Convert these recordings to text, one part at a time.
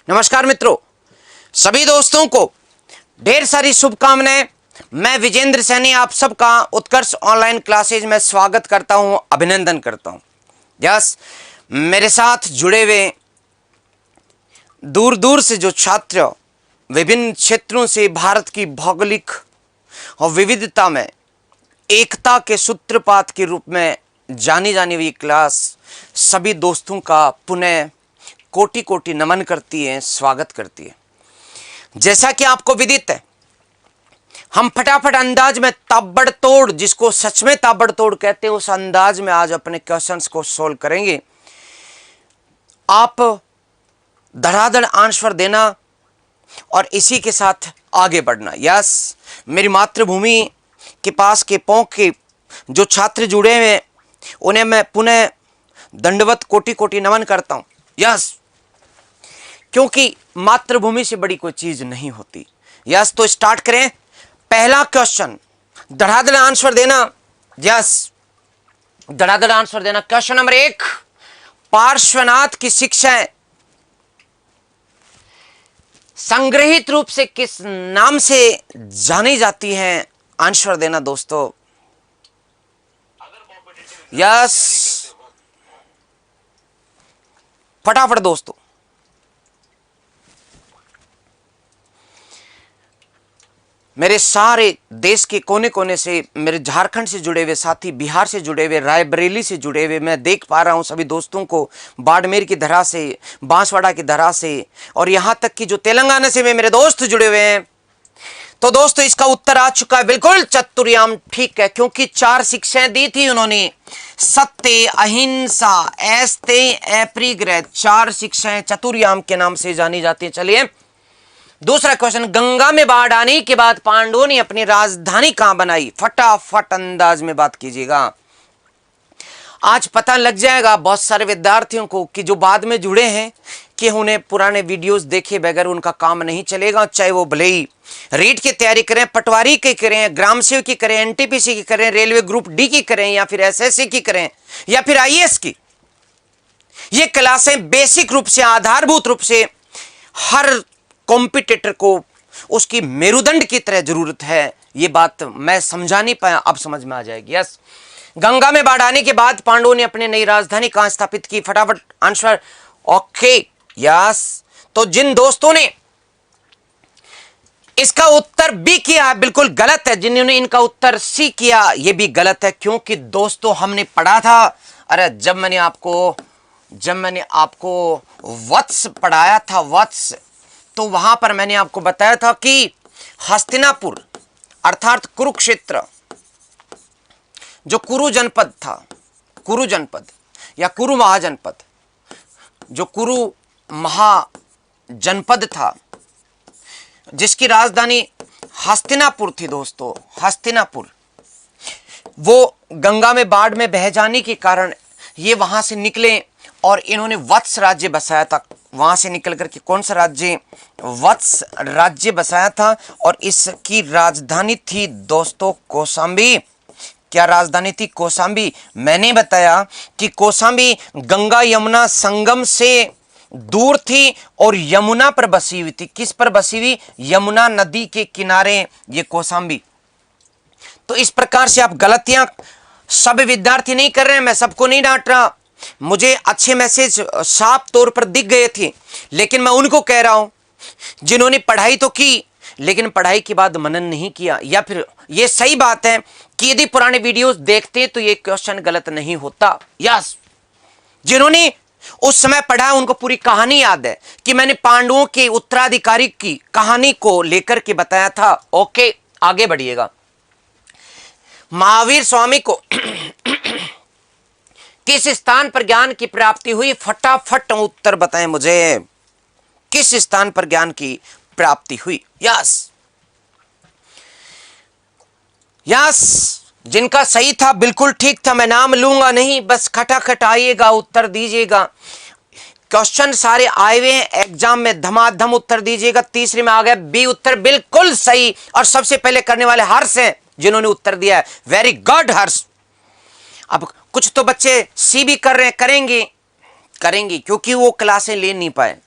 नमस्कार मित्रों, सभी दोस्तों को ढेर सारी शुभकामनाएं। मैं विजेंद्र सैनी आप सबका उत्कर्ष ऑनलाइन क्लासेज में स्वागत करता हूं, अभिनंदन करता हूं। यस, मेरे साथ जुड़े हुए दूर दूर से जो छात्र विभिन्न क्षेत्रों से भारत की भौगोलिक और विविधता में एकता के सूत्रपात के रूप में जानी जानी हुई क्लास, सभी दोस्तों का पुनः कोटि कोटि नमन करती है, स्वागत करती है। जैसा कि आपको विदित है, हम फटाफट अंदाज में ताबड़तोड़, जिसको सच में ताबड़तोड़ कहते हैं, उस अंदाज में आज अपने क्वेश्चंस को सोल्व करेंगे। आप धड़ाधड़ आंसर देना और इसी के साथ आगे बढ़ना। यस, मेरी मातृभूमि के पास के पौंक के जो छात्र जुड़े हैं उन्हें मैं पुनः दंडवत कोटि कोटि नमन करता हूं। यस, क्योंकि मातृभूमि से बड़ी कोई चीज नहीं होती। यस, तो स्टार्ट करें। पहला क्वेश्चन, धड़ाधड़ आंसर देना। यस, धड़ाधड़ आंसर देना। क्वेश्चन नंबर 1, पार्श्वनाथ की शिक्षाएं संग्रहित रूप से किस नाम से जानी जाती हैं? आंसर देना दोस्तों। यस, फटाफट दोस्तों। मेरे सारे देश के कोने कोने से, मेरे झारखंड से जुड़े हुए साथी, बिहार से जुड़े हुए, रायबरेली से जुड़े हुए, मैं देख पा रहा हूं सभी दोस्तों को, बाड़मेर की धरा से, बांसवाड़ा की धरा से, और यहां तक कि जो तेलंगाना से भी मेरे दोस्त जुड़े हुए हैं। तो दोस्तों, इसका उत्तर आ चुका है बिल्कुल चतुर्याम। ठीक है, क्योंकि 4 शिक्षाएं दी थी उन्होंने, सत्य, अहिंसा, ऐस्ते, अपरिग्रह, 4 शिक्षाएं चतुर्याम के नाम से जानी जाती है। चलिए दूसरा क्वेश्चन, गंगा में बाढ़ आने के बाद पांडवों ने अपनी राजधानी कहां बनाई? फटाफट अंदाज में बात कीजिएगा। आज पता लग जाएगा बहुत सारे विद्यार्थियों को कि जो बाद में जुड़े हैं कि उन्हें पुराने वीडियोस देखे बगैर उनका काम नहीं चलेगा। चाहे वो भले ही रीट की तैयारी करें, पटवारी की करें, ग्राम सेवक की करें, एनटीपीसी की करें, रेलवे ग्रुप डी की करें, या फिर एसएससी की करें, या फिर आईएएस की। ये क्लासें बेसिक रूप से, आधारभूत रूप से हर कॉम्पिटिटर को उसकी मेरुदंड की तरह जरूरत है। ये बात मैं समझा नहीं पाया, अब समझ में आ जाएगी। यस, गंगा में बाढ़ आने के बाद पांडवों ने अपनी नई राजधानी कहां स्थापित की? फटाफट आंसर। ओके, यस, तो जिन दोस्तों ने इसका उत्तर बी किया बिल्कुल गलत है। जिन्होंने इनका उत्तर सी किया ये भी गलत है, क्योंकि दोस्तों हमने पढ़ा था, अरे जब मैंने आपको वत्स पढ़ाया था, वत्स, तो वहां पर मैंने आपको बताया था कि हस्तिनापुर अर्थात कुरुक्षेत्र, जो कुरु जनपद था, कुरु जनपद या कुरु महाजनपद, जो कुरु महाजनपद था, जिसकी राजधानी हस्तिनापुर थी दोस्तों, हस्तिनापुर, वो गंगा में बाढ़ में बह जाने के कारण ये वहां से निकले और इन्होंने वत्स राज्य बसाया था। वहां से निकल करके कौन सा राज्य? वत्स राज्य बसाया था, और इसकी राजधानी थी दोस्तों कौशाम्बी। क्या राजधानी थी? कौशाम्बी। मैंने बताया कि कौशाम्बी गंगा यमुना संगम से दूर थी और यमुना पर बसी हुई थी। किस पर बसी हुई? यमुना नदी के किनारे ये कौशाम्बी। तो इस प्रकार से आप गलतियां सब विद्यार्थी नहीं कर रहे हैं, मैं सबको नहीं डांट रहा, मुझे अच्छे मैसेज साफ तौर पर दिख गए थे, लेकिन मैं उनको कह रहा हूं जिन्होंने पढ़ाई तो की लेकिन पढ़ाई के बाद मनन नहीं किया। या फिर ये सही बात है कि यदि पुराने वीडियोस देखते तो ये क्वेश्चन गलत नहीं होता। यस, जिन्होंने उस समय पढ़ा उनको पूरी कहानी याद है कि मैंने पांडवों के उत्तराधिकारी की कहानी को लेकर के बताया था। ओके, आगे बढ़िएगा। महावीर स्वामी को किस स्थान पर ज्ञान की प्राप्ति हुई? फटाफट उत्तर बताएं मुझे, किस स्थान पर ज्ञान की प्राप्ति हुई? यस, यस, जिनका सही था बिल्कुल ठीक था, मैं नाम लूंगा नहीं, बस खटाखट आइएगा, उत्तर दीजिएगा। क्वेश्चन सारे आए हुए हैं एग्जाम में, धमाधम उत्तर दीजिएगा। तीसरे में आ गया बी उत्तर, बिल्कुल सही, और सबसे पहले करने वाले हर्ष हैं जिन्होंने उत्तर दिया है। वेरी गुड हर्ष। अब कुछ तो बच्चे सी भी कर रहे हैं, करेंगे क्योंकि वो क्लासें ले नहीं पाए।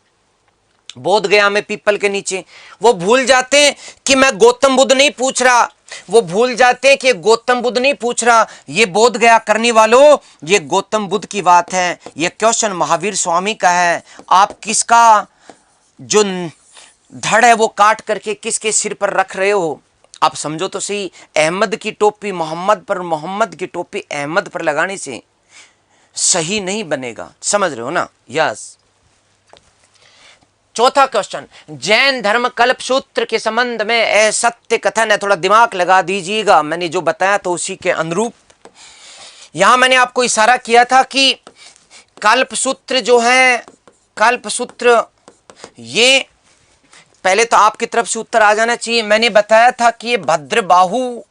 बोध गया में पीपल के नीचे। वो भूल जाते हैं कि मैं गौतम बुद्ध नहीं पूछ रहा, वो भूल जाते हैं कि गौतम बुद्ध नहीं पूछ रहा, ये बोध गया करने वालों, ये गौतम बुद्ध की बात है, ये क्वेश्चन महावीर स्वामी का है। आप किसका जो धड़ है वो काट करके किसके सिर पर रख रहे हो? आप समझो तो सही। अहमद की टोपी मोहम्मद पर, मोहम्मद की टोपी अहमद पर लगाने से सही नहीं बनेगा, समझ रहे हो ना? यस। चौथा क्वेश्चन, जैन धर्म कल्प सूत्र के संबंध में असत्य कथन है। थोड़ा दिमाग लगा दीजिएगा, मैंने जो बताया तो उसी के अनुरूप। यहां मैंने आपको इशारा किया था कि कल्प सूत्र जो है, कल्प सूत्र, ये पहले तो आपकी तरफ से उत्तर आ जाना चाहिए। मैंने बताया था कि ये भद्रबाहु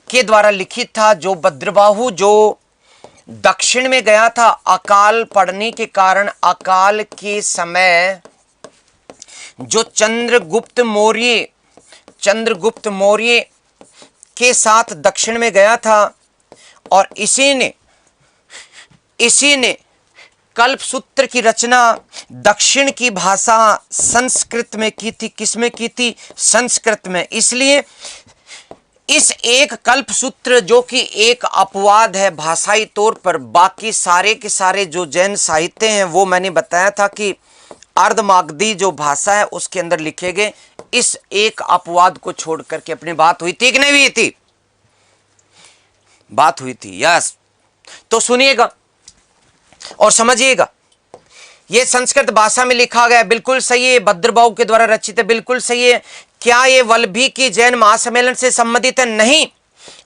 के द्वारा लिखित था। जो भद्रबाहु जो दक्षिण में गया था अकाल पड़ने के कारण, अकाल के समय जो चंद्रगुप्त मौर्य के साथ दक्षिण में गया था, और इसी ने कल्प सूत्र की रचना दक्षिण की भाषा संस्कृत में की थी। किसमें की थी? संस्कृत में। इसलिए इस एक कल्प सूत्र जो कि एक अपवाद है भाषाई तौर पर, बाकी सारे के सारे जो जैन साहित्य हैं वो मैंने बताया था कि अर्धमागधी जो भाषा है उसके अंदर लिखे गए। इस एक अपवाद को छोड़ करके अपनी बात हुई थी कि नहीं हुई थी? बात हुई थी, यस। तो सुनिएगा और समझिएगा। यह संस्कृत भाषा में लिखा गया, बिल्कुल सही है। भद्रबाहु के द्वारा रचित है, बिल्कुल सही है। क्या ये वल्लभी की जैन महासम्मेलन से संबंधित है? नहीं।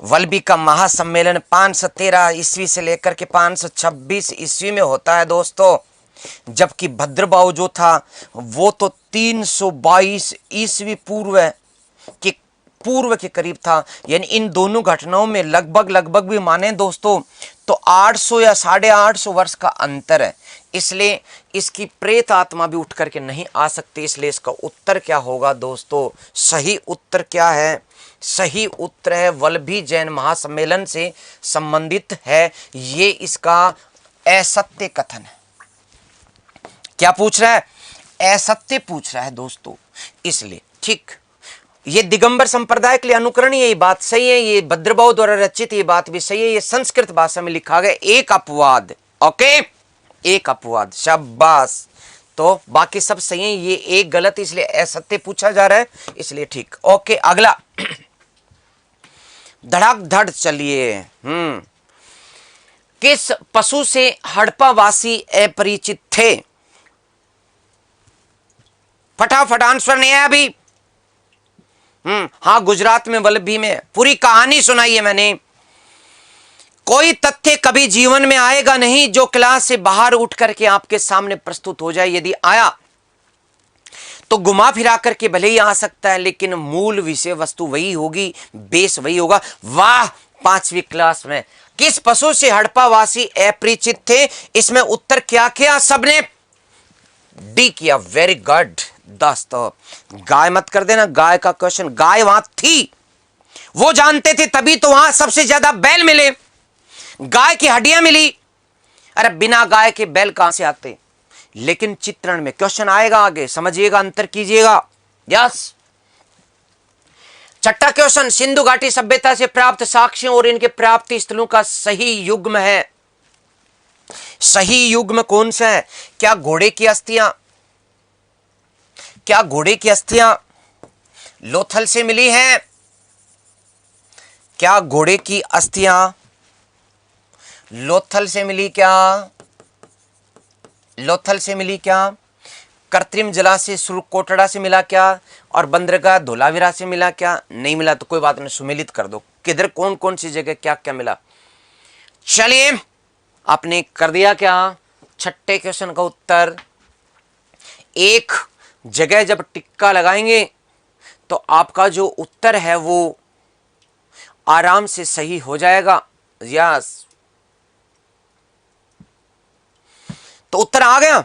वल्लभी का महासम्मेलन 513 ईस्वी से लेकर के 526 ईस्वी में होता है दोस्तों, जबकि भद्रबाहु जो था वो तो 322 ईस्वी पूर्व के करीब था। यानी इन दोनों घटनाओं में लगभग भी माने दोस्तों तो 800 या 850 वर्ष का अंतर है। इसलिए इसकी प्रेत आत्मा भी उठ करके नहीं आ सकती। इसलिए इसका उत्तर क्या होगा दोस्तों? सही उत्तर क्या है? सही उत्तर है वल्लभी जैन महासम्मेलन से संबंधित है। ये इसका असत्य कथन है। क्या पूछ रहा है? असत्य पूछ रहा है दोस्तों। इसलिए ठीक, ये दिगंबर संप्रदाय के लिए अनुकरणीय, ये बात सही है। ये भद्रबाहु द्वारा रचित, ये बात भी सही है। ये संस्कृत भाषा में लिखा गया, एक अपवाद। ओके, एक अपवाद, शाबाश। तो बाकी सब सही है, ये एक गलत, इसलिए असत्य पूछा जा रहा है, इसलिए ठीक। ओके, अगला धड़ाक धड़ चलिए। किस पशु से हड़प्पावासी अपरिचित थे? फटाफट आंसर नहीं है अभी। हाँ, गुजरात में वल्लभी में। पूरी कहानी सुनाई है मैंने। कोई तथ्य कभी जीवन में आएगा नहीं जो क्लास से बाहर उठ करके आपके सामने प्रस्तुत हो जाए। यदि आया तो घुमा फिरा करके भले ही आ सकता है, लेकिन मूल विषय वस्तु वही होगी, बेस वही होगा। वाह, 5वीं क्लास में किस पशु से हड़प्पावासी अपरिचित थे? इसमें उत्तर क्या किया सबने? डी किया। वेरी गुड दोस्तों। गाय मत कर देना, गाय का क्वेश्चन। गाय वहां थी, वो जानते थे, तभी तो वहां सबसे ज्यादा बैल मिले, गाय की हड्डियां मिली। अरे बिना गाय के बैल कहां से आते? लेकिन चित्रण में क्वेश्चन आएगा आगे, समझिएगा, अंतर कीजिएगा। यस। छठा क्वेश्चन, सिंधु घाटी सभ्यता से प्राप्त साक्ष्यों और इनके प्राप्ति स्थलों का सही युग्म है। सही युग्म कौन सा है? क्या घोड़े की अस्थियां, क्या घोड़े की अस्थियां लोथल से मिली हैं? क्या घोड़े की अस्थियां लोथल से मिली? क्या लोथल से मिली? क्या कृत्रिम जलाशय सुरकोटड़ा से मिला? क्या और बंदरगाह धोलावीरा से मिला? क्या नहीं मिला तो कोई बात नहीं, सुमेलित कर दो किधर कौन कौन सी जगह क्या क्या मिला। चलिए, आपने कर दिया क्या? छठे क्वेश्चन का उत्तर। एक जगह जब टिक्का लगाएंगे तो आपका जो उत्तर है वो आराम से सही हो जाएगा। यस, तो उत्तर आ गया।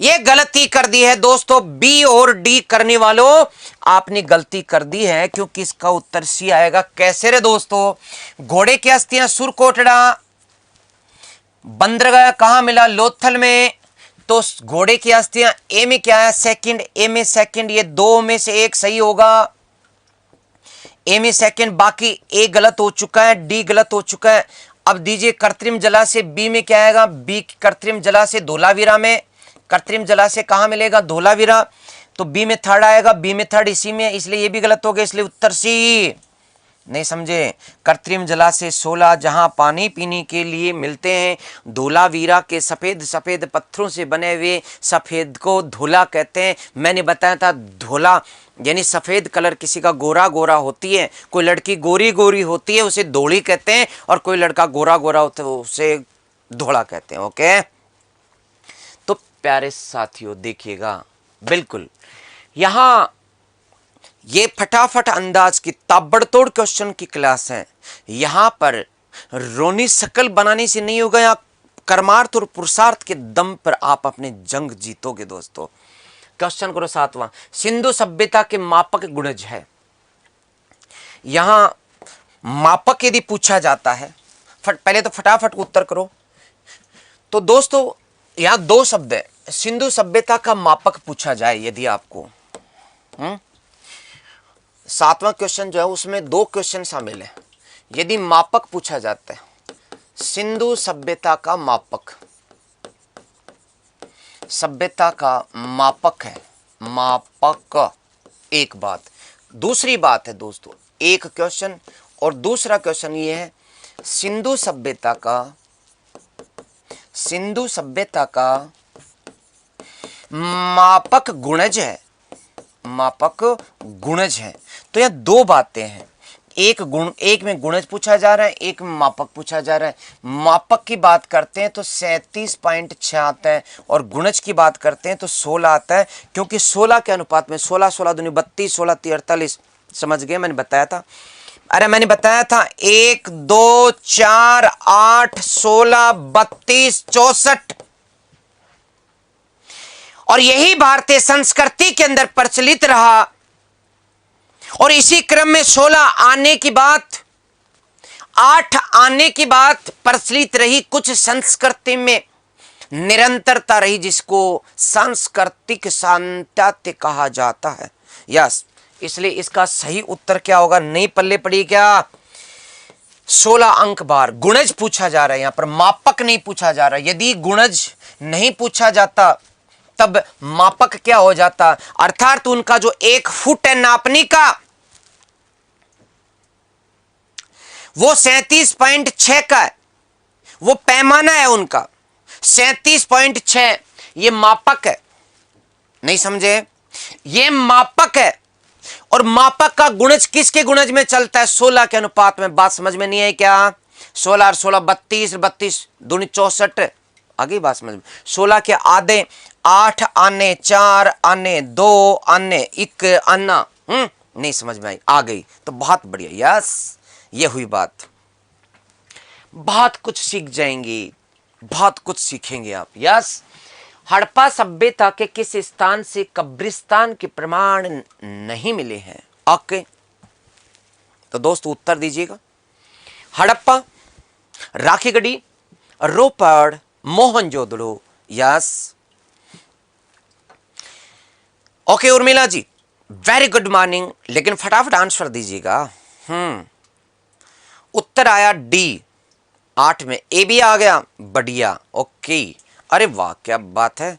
ये गलती कर दी है दोस्तों, बी और डी करने वालों, आपने गलती कर दी है, क्योंकि इसका उत्तर सी आएगा। कैसे रे दोस्तों? घोड़े की अस्थियां सुरकोटड़ा, बंदरगाह कहां मिला? लोथल में। तो घोड़े की अस्थियां, ए में क्या है सेकंड, ए में सेकंड, ये दो में से एक सही होगा, ए में सेकंड, बाकी ए गलत हो चुका है, डी गलत हो चुका है। अब दीजिए कृत्रिम जलाशय, बी में क्या आएगा, बी कृत्रिम जलाशय धोलावीरा में, कृत्रिम जलाशय कहां मिलेगा, धोलावीरा, तो बी में थर्ड आएगा, बी में थर्ड इसी में, इसलिए ये भी गलत हो गया, इसलिए उत्तर सी। नहीं समझे, कृत्रिम जलाशय 16 जहां पानी पीने के लिए मिलते हैं, धोलावीरा के सफेद सफेद पत्थरों से बने हुए सफेद को धोला कहते हैं। मैंने बताया था धोला यानी सफेद कलर किसी का गोरा गोरा होती है, कोई लड़की गोरी गोरी होती है उसे धोली कहते हैं, और कोई लड़का गोरा गोरा होता है उसे धोला कहते हैं। ओके, तो प्यारे साथियों देखिएगा, बिल्कुल यहां ये फटाफट अंदाज की ताबड़तोड़ क्वेश्चन की क्लास है। यहां पर रोनी शकल बनाने से नहीं होगा, या कर्मार्थ और पुरुषार्थ के दम पर आप अपने जंग जीतोगे दोस्तों। क्वेश्चन करो 7वां, सिंधु सभ्यता के मापक गुणज है। यहां मापक यदि पूछा जाता है, पहले तो फटाफट उत्तर करो। तो दोस्तों यहां दो शब्द है, सिंधु सभ्यता का मापक पूछा जाए यदि आपको, 7वां क्वेश्चन जो है उसमें दो क्वेश्चन शामिल है। यदि मापक पूछा जाता है, सिंधु सभ्यता का मापक, सभ्यता का मापक है, मापक एक बात। दूसरी बात है दोस्तों, एक क्वेश्चन और दूसरा क्वेश्चन ये है, सिंधु सभ्यता का मापक गुणज है, मापक गुणज है। तो यह दो बातें हैं, एक में गुणज पूछा जा रहा है, एक में मापक पूछा जा रहा है। मापक की बात करते हैं तो 37.6 आता है, और गुणज की बात करते हैं तो 16 आता है, क्योंकि 16 के अनुपात में 16 16 दूनी 32, 16 3 48, समझ गए, मैंने बताया था। अरे मैंने बताया था 1 2 4 8 16 32 64, और यही भारतीय संस्कृति के अंदर प्रचलित रहा, और इसी क्रम में 16 आने की बात, 8 आने की बात प्रचलित रही। कुछ संस्कृति में निरंतरता रही, जिसको सांस्कृतिक सातत्य कहा जाता है। यस, इसलिए इसका सही उत्तर क्या होगा, नहीं पल्ले पड़ी क्या, 16 अंक बार। गुणज पूछा जा रहा है, यहां पर मापक नहीं पूछा जा रहा। यदि गुणज नहीं पूछा जाता तब मापक क्या हो जाता, अर्थात उनका जो 1 फुट है नापने का, वो 37.6 का है, वो पैमाना है उनका 37.6, ये मापक है। नहीं समझे, ये मापक है, और मापक का गुणज किसके गुणज में चलता है, 16 के अनुपात में। बात समझ में नहीं है क्या, 16 और 16 32, 32 दूनी 64, आगे बात समझ में। 16 के आधे 8 आने, 4 आने, 2 आने, 1 आना, नहीं समझ में आई, आ गई तो बहुत बढ़िया। यस, ये हुई बात, बहुत कुछ सीख जाएंगे, बहुत कुछ सीखेंगे आप। यस, हड़प्पा सभ्यता के किस स्थान से कब्रिस्तान के प्रमाण नहीं मिले हैं। ओके, तो दोस्तों उत्तर दीजिएगा, हड़प्पा, राखीगढ़ी, रोपड़, Mohenjodaro. Yes, okay Urmila ji, very good morning, लेकिन फटाफट आंसर दीजिएगा। उत्तर आया डी, 8 में ए भी आ गया, बढ़िया। ओके, अरे वाह क्या बात है,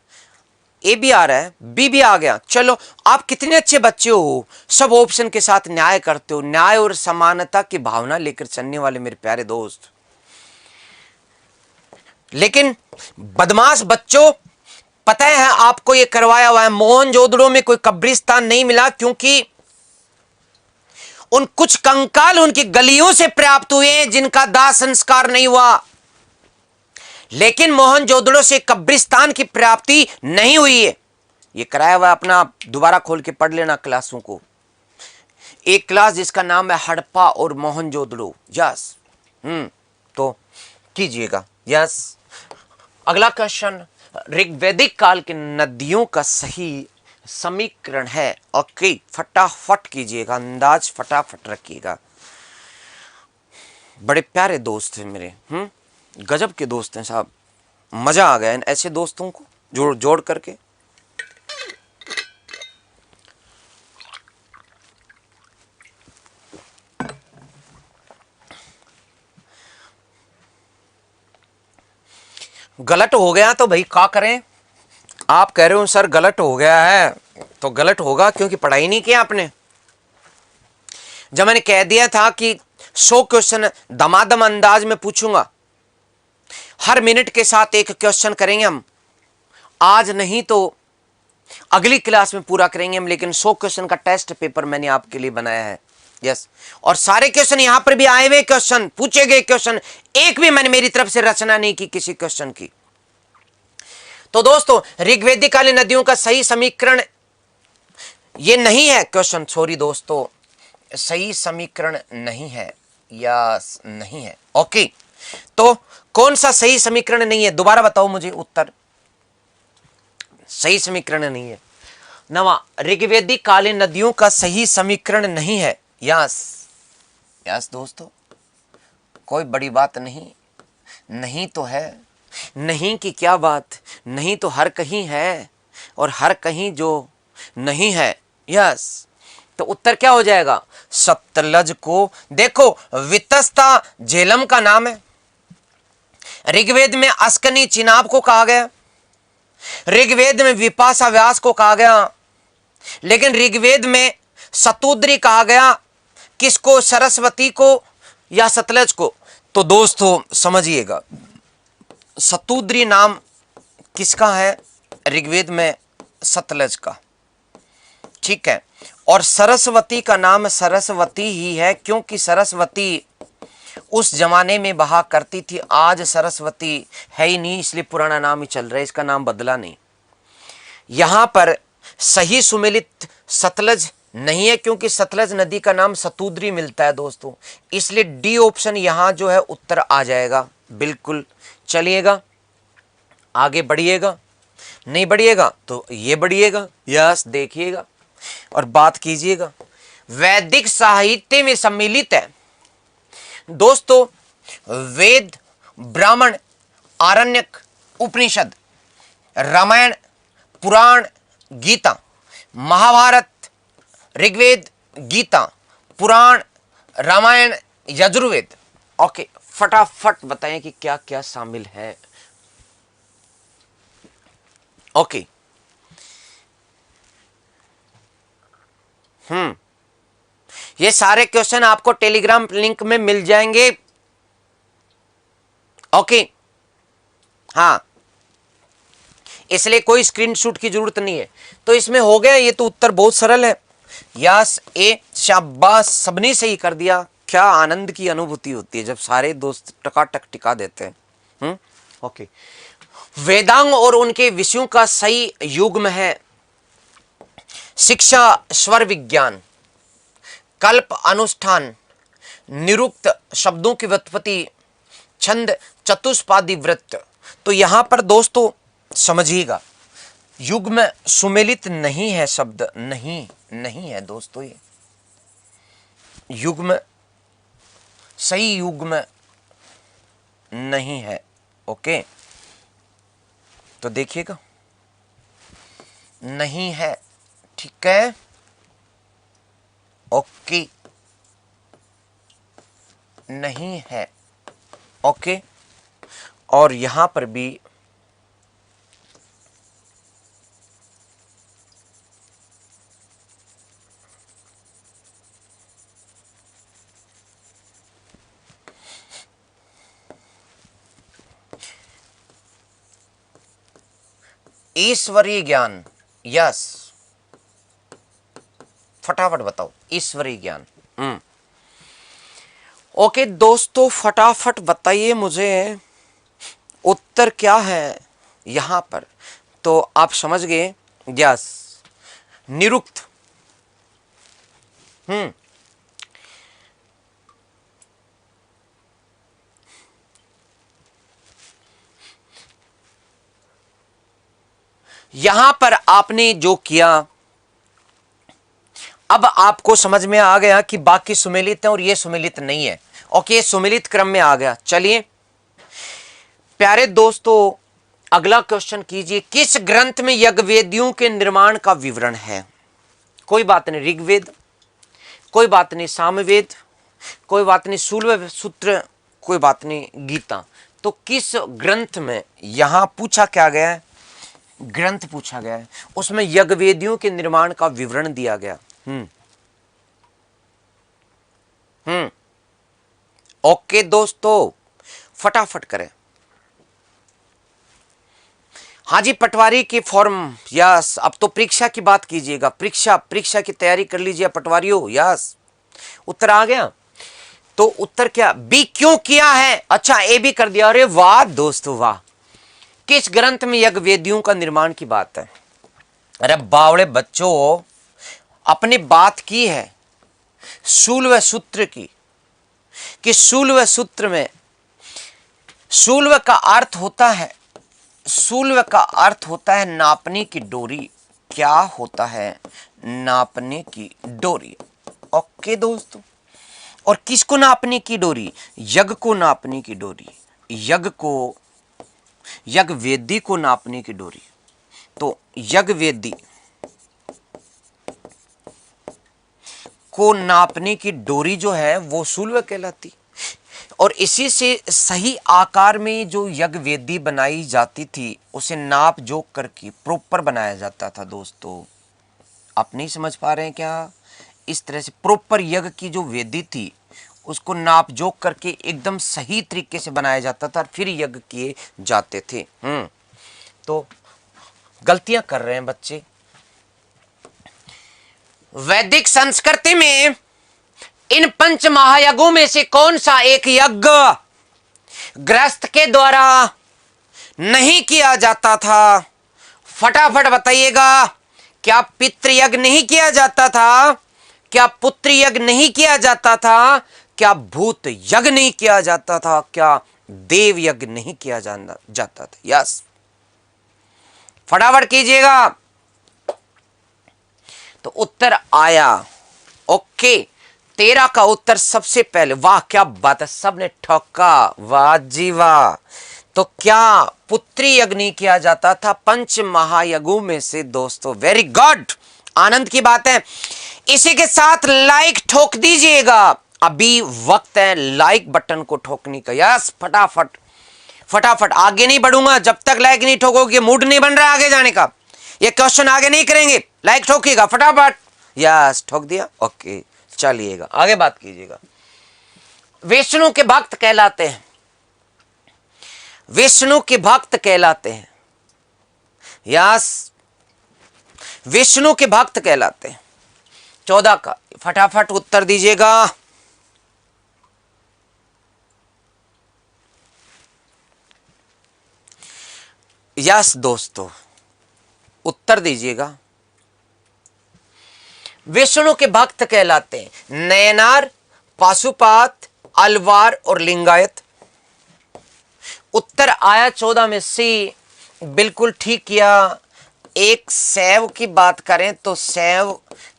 ए भी आ रहा है, बी भी आ गया। चलो, आप कितने अच्छे बच्चे हो, सब ऑप्शन के साथ न्याय करते हो, न्याय और समानता की भावना लेकर चलने वाले मेरे प्यारे दोस्त। लेकिन बदमाश बच्चों, पता है आपको ये करवाया हुआ है, मोहनजोदड़ो में कोई कब्रिस्तान नहीं मिला, क्योंकि उन कुछ कंकाल उनकी गलियों से प्राप्त हुए हैं जिनका दाह संस्कार नहीं हुआ, लेकिन मोहनजोदड़ो से कब्रिस्तान की प्राप्ति नहीं हुई है। ये कराया हुआ, अपना दोबारा खोल के पढ़ लेना क्लासों को, एक क्लास जिसका नाम है हड़प्पा और मोहनजोदड़ो। यस, तो कीजिएगा। यस, अगला क्वेश्चन, ऋग्वैदिक काल के नदियों का सही समीकरण है। ओके, फटाफट कीजिएगा, अंदाज फटाफट रखिएगा। बड़े प्यारे दोस्त हैं मेरे, गजब के दोस्त हैं साहब, मजा आ गया इन ऐसे दोस्तों को। जोड़ जोड़ करके। गलत हो गया तो भाई क्या करें। आप कह रहे हो सर गलत हो गया है, तो गलत होगा क्योंकि पढ़ाई नहीं किया आपने। जब मैंने कह दिया था कि 100 क्वेश्चन दमादम अंदाज में पूछूंगा, हर मिनट के साथ एक क्वेश्चन करेंगे हम, आज नहीं तो अगली क्लास में पूरा करेंगे हम, लेकिन 100 क्वेश्चन का टेस्ट पेपर मैंने आपके लिए बनाया है। यस, और सारे क्वेश्चन यहां पर भी आए हुए क्वेश्चन, पूछे गए क्वेश्चन, एक भी मैंने मेरी तरफ से रचना नहीं की किसी क्वेश्चन की। तो दोस्तों, ऋग्वेदिक कालीन नदियों का सही समीकरण ये नहीं है क्वेश्चन, सॉरी दोस्तों, सही समीकरण नहीं है या नहीं है। ओके, तो कौन सा सही समीकरण नहीं है, दोबारा बताओ मुझे उत्तर। सही समीकरण नहीं है नवा, ऋग्वेदिक कालीन नदियों का सही समीकरण नहीं है। यस यस दोस्तों, कोई बड़ी बात नहीं, नहीं तो है, नहीं की क्या बात, नहीं तो हर कहीं है, और हर कहीं जो नहीं है। यस, तो उत्तर क्या हो जाएगा, सतलज को। देखो, वितस्ता झेलम का नाम है, ऋग्वेद में अस्कनी चिनाब को कहा गया, ऋग्वेद में विपाशा व्यास को कहा गया, लेकिन ऋग्वेद में सतुद्री कहा गया, किसको, सरस्वती को या सतलज को। तो दोस्तों समझिएगा, सतुद्री नाम किसका है ऋग्वेद में, सतलज का, ठीक है, और सरस्वती का नाम सरस्वती ही है, क्योंकि सरस्वती उस जमाने में बहा करती थी, आज सरस्वती है ही नहीं, इसलिए पुराना नाम ही चल रहा है, इसका नाम बदला नहीं। यहां पर सही सुमेलित सतलज नहीं है, क्योंकि सतलज नदी का नाम सतुद्री मिलता है दोस्तों, इसलिए डी ऑप्शन यहां जो है उत्तर आ जाएगा। बिल्कुल, चलिएगा आगे बढ़िएगा, नहीं बढ़िएगा तो ये बढ़िएगा। यस, देखिएगा और बात कीजिएगा। वैदिक साहित्य में सम्मिलित है दोस्तों, वेद, ब्राह्मण, आरण्यक, उपनिषद, रामायण, पुराण, गीता, महाभारत, ऋग्वेद, गीता, पुराण, रामायण, यजुर्वेद। ओके, फटाफट बताएं कि क्या क्या शामिल है। ओके, ये सारे क्वेश्चन आपको टेलीग्राम लिंक में मिल जाएंगे। ओके, हाँ, इसलिए कोई स्क्रीनशॉट की जरूरत नहीं है। तो इसमें हो गया, ये तो उत्तर बहुत सरल है। यस, ए, शाबाश, सबने सही कर दिया। क्या आनंद की अनुभूति होती है जब सारे दोस्त टकाटक टिका देते हैं। ओके, वेदांग और उनके विषयों का सही युग्म है शिक्षा, स्वर विज्ञान, कल्प, अनुष्ठान, निरुक्त, शब्दों की व्युत्पत्ति, छंद, चतुष्पादी वृत्त। तो यहां पर दोस्तों समझिएगा, युग्म सुमेलित नहीं है शब्द, नहीं है दोस्तों, ये युग्म सही युग्म नहीं है। ओके, तो देखिएगा, नहीं है, ठीक है। ओके, नहीं है। ओके, और यहां पर भी ईश्वरीय ज्ञान। यस, फटाफट बताओ, ईश्वरीय ज्ञान। ओके दोस्तों, फटाफट बताइए मुझे उत्तर क्या है यहां पर। तो आप समझ गए। यस, निरुक्त। यहां पर आपने जो किया, अब आपको समझ में आ गया कि बाकी सुमेलित है और ये सुमेलित नहीं है। ओके, सुमेलित क्रम में आ गया। चलिए प्यारे दोस्तों, अगला क्वेश्चन कीजिए, किस ग्रंथ में यज्ञवेदियों के निर्माण का विवरण है? कोई बात नहीं ऋग्वेद, कोई बात नहीं सामवेद, कोई बात नहीं सूल्व सूत्र, कोई बात नहीं गीता। तो किस ग्रंथ में, यहां पूछा क्या गया है, ग्रंथ पूछा गया है, उसमें यज्ञवेदियों के निर्माण का विवरण दिया गया। ओके दोस्तों, फटाफट करें। हाँ जी, पटवारी की फॉर्म, यस। अब तो परीक्षा की बात कीजिएगा, परीक्षा की तैयारी कर लीजिए पटवारियों, यस। उत्तर आ गया, तो उत्तर क्या, बी क्यों किया है? अच्छा, ए भी कर दिया, अरे वाह दोस्तों वाह। किस ग्रंथ में यज्ञवेदियों का निर्माण की बात है? अरे बावड़े बच्चों, अपनी बात की है सूल्व सूत्र की, कि सूल्व सूत्र में, सूल्व का अर्थ होता है, सूल्व का अर्थ होता है नापने की डोरी। क्या होता है? नापने की डोरी। ओके दोस्तों, और किसको नापने की डोरी? यज्ञ को नापने की डोरी, यज्ञवेदी को नापने की डोरी। तो यज्ञवेदी को नापने की डोरी जो है वो सूल्व कहलाती, और इसी से सही आकार में जो यज्ञवेदी बनाई जाती थी उसे नाप जोख करके प्रॉपर बनाया जाता था। दोस्तों आप नहीं समझ पा रहे हैं क्या? इस तरह से प्रॉपर यज्ञ की जो वेदी थी उसको नाप जोख करके एकदम सही तरीके से बनाया जाता था, फिर यज्ञ किए जाते थे। तो गलतियां कर रहे हैं बच्चे। वैदिक संस्कृति में इन पंच महायज्ञों में से कौन सा एक यज्ञ गृहस्थ के द्वारा नहीं किया जाता था? फटाफट बताइएगा। क्या पितृयज्ञ नहीं किया जाता था? क्या पुत्र यज्ञ नहीं किया जाता था? क्या भूत यज्ञ नहीं किया जाता था? क्या देव यज्ञ नहीं किया जाता था? यस, फटाफट कीजिएगा। तो उत्तर आया, ओके, 13 का उत्तर सबसे पहले। वाह क्या बात है, सबने ठोका, वाह जी वाह। तो क्या पुत्री यज्ञ नहीं किया जाता था पंच महायज्ञों में से? दोस्तों वेरी गुड, आनंद की बात है। इसी के साथ लाइक ठोक दीजिएगा, अभी वक्त है लाइक बटन को ठोकने का। यस, फटाफट फटाफट, आगे नहीं बढ़ूंगा जब तक लाइक नहीं ठोकोगे, मूड नहीं बन रहा आगे जाने का। ये क्वेश्चन आगे नहीं करेंगे, लाइक ठोकिएगा फटाफट। यस, ठोक दिया, ओके, चलिएगा आगे बात कीजिएगा। विष्णु के भक्त कहलाते हैं, विष्णु के भक्त कहलाते हैं, यस, विष्णु के भक्त कहलाते हैं। 14 का फटाफट उत्तर दीजिएगा। यस दोस्तों, उत्तर दीजिएगा। विष्णु के भक्त कहलाते हैं नयनार, पाशुपात, अलवार और लिंगायत। उत्तर आया 14 में सी, बिल्कुल ठीक किया। एक शैव की बात करें तो शैव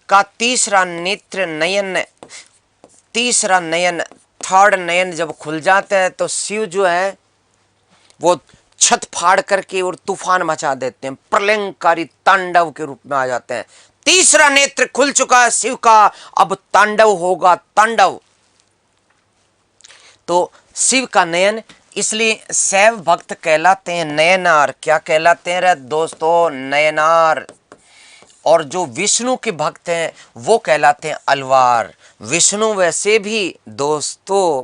का तीसरा नेत्र नयन, तीसरा नयन, थर्ड नयन जब खुल जाता है तो शिव जो है वो छत फाड़ करके और तूफान मचा देते हैं, प्रलयंकारी तांडव के रूप में आ जाते हैं। तीसरा नेत्र खुल चुका है शिव का, अब तांडव होगा, तांडव। तो शिव का नयन, इसलिए शैव भक्त कहलाते हैं नयनार। क्या कहलाते हैं रे दोस्तों? नयनार। और जो विष्णु के भक्त हैं वो कहलाते हैं अलवार। विष्णु वैसे भी दोस्तों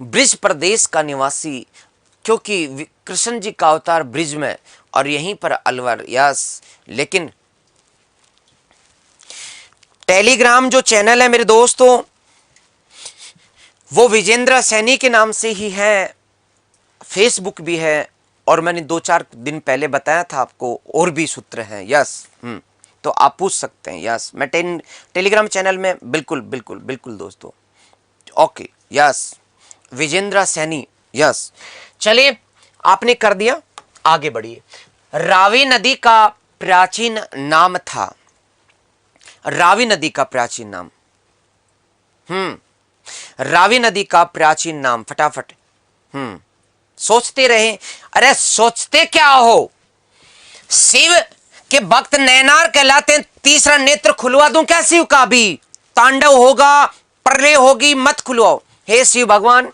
ब्रिज प्रदेश का निवासी, क्योंकि कृष्ण जी का अवतार ब्रिज में, और यहीं पर अलवर। यस, लेकिन टेलीग्राम जो चैनल है मेरे दोस्तों वो विजेंद्र सैनी के नाम से ही है, फेसबुक भी है, और मैंने 2-4 दिन पहले बताया था आपको और भी सूत्र हैं। यस, तो आप पूछ सकते हैं। यस, मैं टेलीग्राम चैनल में बिल्कुल बिल्कुल बिल्कुल दोस्तों। Okay, yes, Vijender Saini. Yes, चलिए आपने कर दिया, आगे बढ़िए। रावी नदी का प्राचीन नाम था, रावी नदी का प्राचीन नाम, रावी नदी का प्राचीन नाम, फटाफट। सोचते रहे। अरे सोचते क्या हो, शिव के भक्त नैनार कहलाते हैं। तीसरा नेत्र खुलवा दूं क्या शिव का भी? तांडव होगा, प्रलय होगी, मत खुलवाओ। हे शिव भगवान,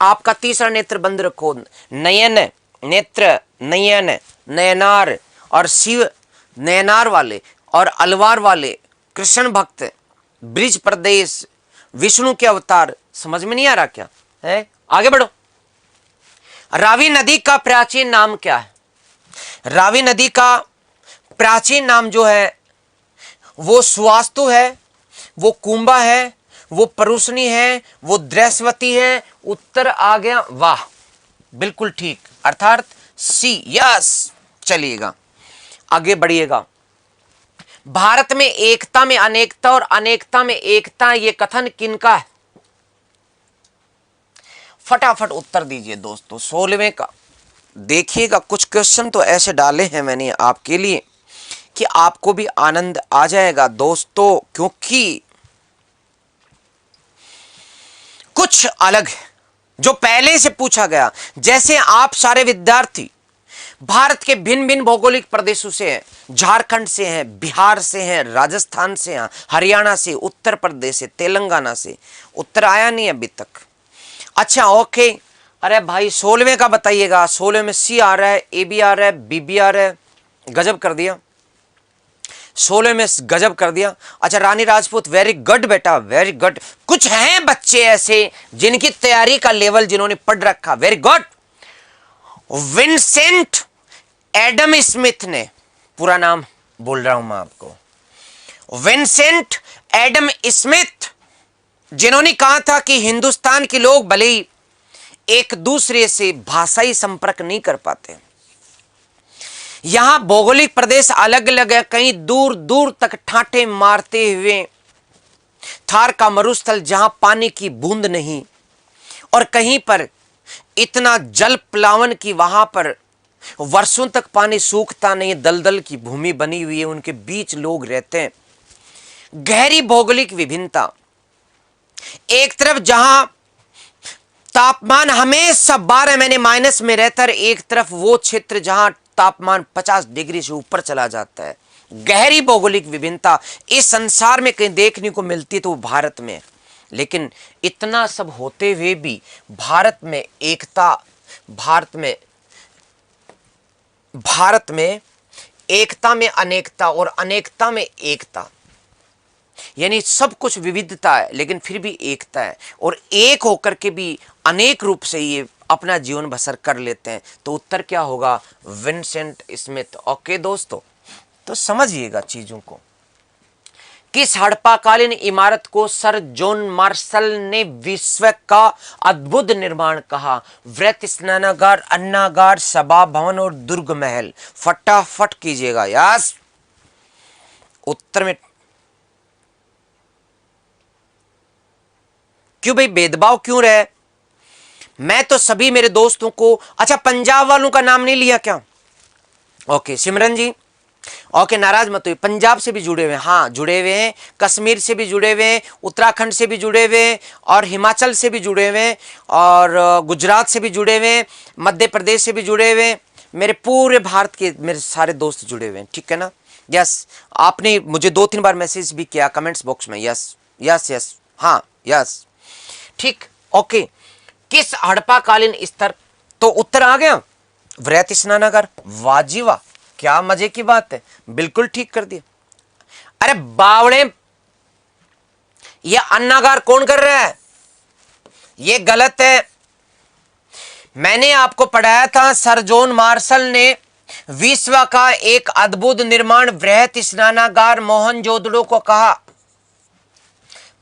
आपका तीसरा नेत्र बंद रखो। नयन, नेत्र, नयन, नयनार, और शिव नयनार वाले और अलवार वाले कृष्ण भक्त, ब्रिज प्रदेश, विष्णु के अवतार। समझ में नहीं आ रहा क्या है? आगे बढ़ो। रावी नदी का प्राचीन नाम क्या है? रावी नदी का प्राचीन नाम जो है वो सुवास्तु है, वो कुंभा है, वो परुषणी है, वो द्रैस्वती है। उत्तर आ गया, वाह, बिल्कुल ठीक, अर्थात सी, यस। चलिएगा आगे बढ़िएगा। भारत में एकता में अनेकता और अनेकता में एकता, ये कथन किनका है? फटाफट उत्तर दीजिए दोस्तों। 16वें का देखिएगा, कुछ क्वेश्चन तो ऐसे डाले हैं मैंने आपके लिए कि आपको भी आनंद आ जाएगा दोस्तों, क्योंकि कुछ अलग है जो पहले से पूछा गया। जैसे आप सारे विद्यार्थी भारत के भिन्न भिन्न भौगोलिक प्रदेशों से हैं, झारखंड से हैं, बिहार से हैं, राजस्थान से हैं, हरियाणा से, उत्तर प्रदेश से, तेलंगाना से। उत्तर आया नहीं अभी तक? अच्छा ओके। अरे भाई 16वें का बताइएगा। 16 में सी आ रहा है, ए भी आ रहा है, बी भी आ रहा है। गजब कर दिया, 16 में गजब कर दिया। अच्छा रानी राजपूत, वेरी गुड बेटा, वेरी गुड। कुछ हैं बच्चे ऐसे जिनकी तैयारी का लेवल जिन्होंने पढ़ रखा, very good. Vincent Adam Smith ने, पूरा नाम बोल रहा हूं मैं आपको, विंसेंट एडम स्मिथ, जिन्होंने कहा था कि हिंदुस्तान के लोग भले ही एक दूसरे से भाषाई संपर्क नहीं कर पाते, यहां भौगोलिक प्रदेश अलग अलग है, कहीं दूर दूर तक ठाटे मारते हुए थार का मरुस्थल जहां पानी की बूंद नहीं, और कहीं पर इतना जल प्लावन की वहां पर वर्षों तक पानी सूखता नहीं, दलदल की भूमि बनी हुई है, उनके बीच लोग रहते हैं। गहरी भौगोलिक विभिन्नता, एक तरफ जहां तापमान हमेशा 12 महीने माइनस में रहता है, एक तरफ वो क्षेत्र जहां तापमान 50 डिग्री से ऊपर चला जाता है। गहरी भौगोलिक विभिन्नता इस संसार में कहीं देखने को मिलती है तो वो भारत में। लेकिन इतना सब होते हुए भी भारत में एकता, भारत में एकता में अनेकता और अनेकता में एकता, यानी सब कुछ विविधता है लेकिन फिर भी एकता है, और एक होकर के भी अनेक रूप से ये अपना जीवन बसर कर लेते हैं। तो उत्तर क्या होगा? Vincent Smith. ओके दोस्तों, तो समझिएगा चीजों को। किस हड़प्पाकालीन इमारत को सर जॉन मार्शल ने विश्व का अद्भुत निर्माण कहा? वृत्त, स्नानागार, अन्नागार, सभा भवन और दुर्ग महल। फटाफट कीजिएगा यस। उत्तर में क्यों भाई भेदभाव क्यों रहे? मैं तो सभी मेरे दोस्तों को, अच्छा पंजाब वालों का नाम नहीं लिया क्या? ओके सिमरन जी, ओके नाराज मत हुई, पंजाब से भी जुड़े हुए हैं, हाँ जुड़े हुए हैं, कश्मीर से भी जुड़े हुए हैं, उत्तराखंड से भी जुड़े हुए हैं, और हिमाचल से भी जुड़े हुए हैं, और गुजरात से भी जुड़े हुए हैं, मध्य प्रदेश से भी जुड़े हुए हैं। मेरे पूरे भारत के मेरे सारे दोस्त जुड़े हुए हैं, ठीक है ना? यस, आपने मुझे 2-3 बार मैसेज भी किया कमेंट्स बॉक्स में। यस यस यस, हाँ यस, ठीक ओके। किस हड़प्पाकालीन स्तर, तो उत्तर आ गया वृहत स्नानागार। वाह जी वाह, क्या मजे की बात है, बिल्कुल ठीक कर दिया। अरे बावड़े, ये अन्नागार कौन कर रहा है? ये गलत है। मैंने आपको पढ़ाया था सर जॉन मार्शल ने विश्व का एक अद्भुत निर्माण वृहत स्नानागार मोहनजोदड़ो को कहा।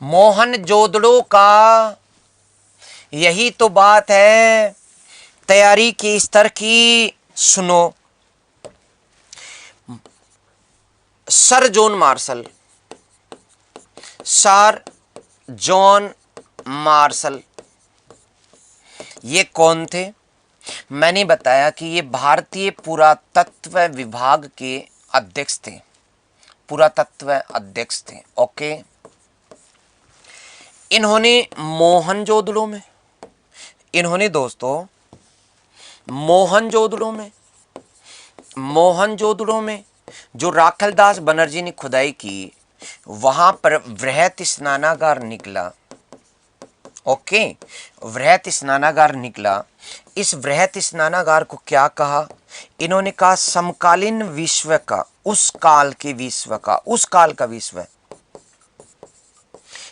मोहनजोदड़ो का, यही तो बात है तैयारी की स्तर की। सुनो, sir John Marshall, sir John Marshall ये कौन थे? मैंने बताया कि ये भारतीय पुरातत्व विभाग के अध्यक्ष थे, पुरातत्व अध्यक्ष थे। ओके, इन्होंने मोहनजोदड़ो में, इन्होंने दोस्तों मोहनजोदड़ो में जो राखलदास बनर्जी ने खुदाई की, वहां पर वृहत स्नानागार निकला। ओके, वृहत स्नानागार निकला। इस वृहत स्नानागार को क्या कहा? इन्होंने कहा समकालीन विश्व का, उस काल के विश्व का, उस काल का विश्व,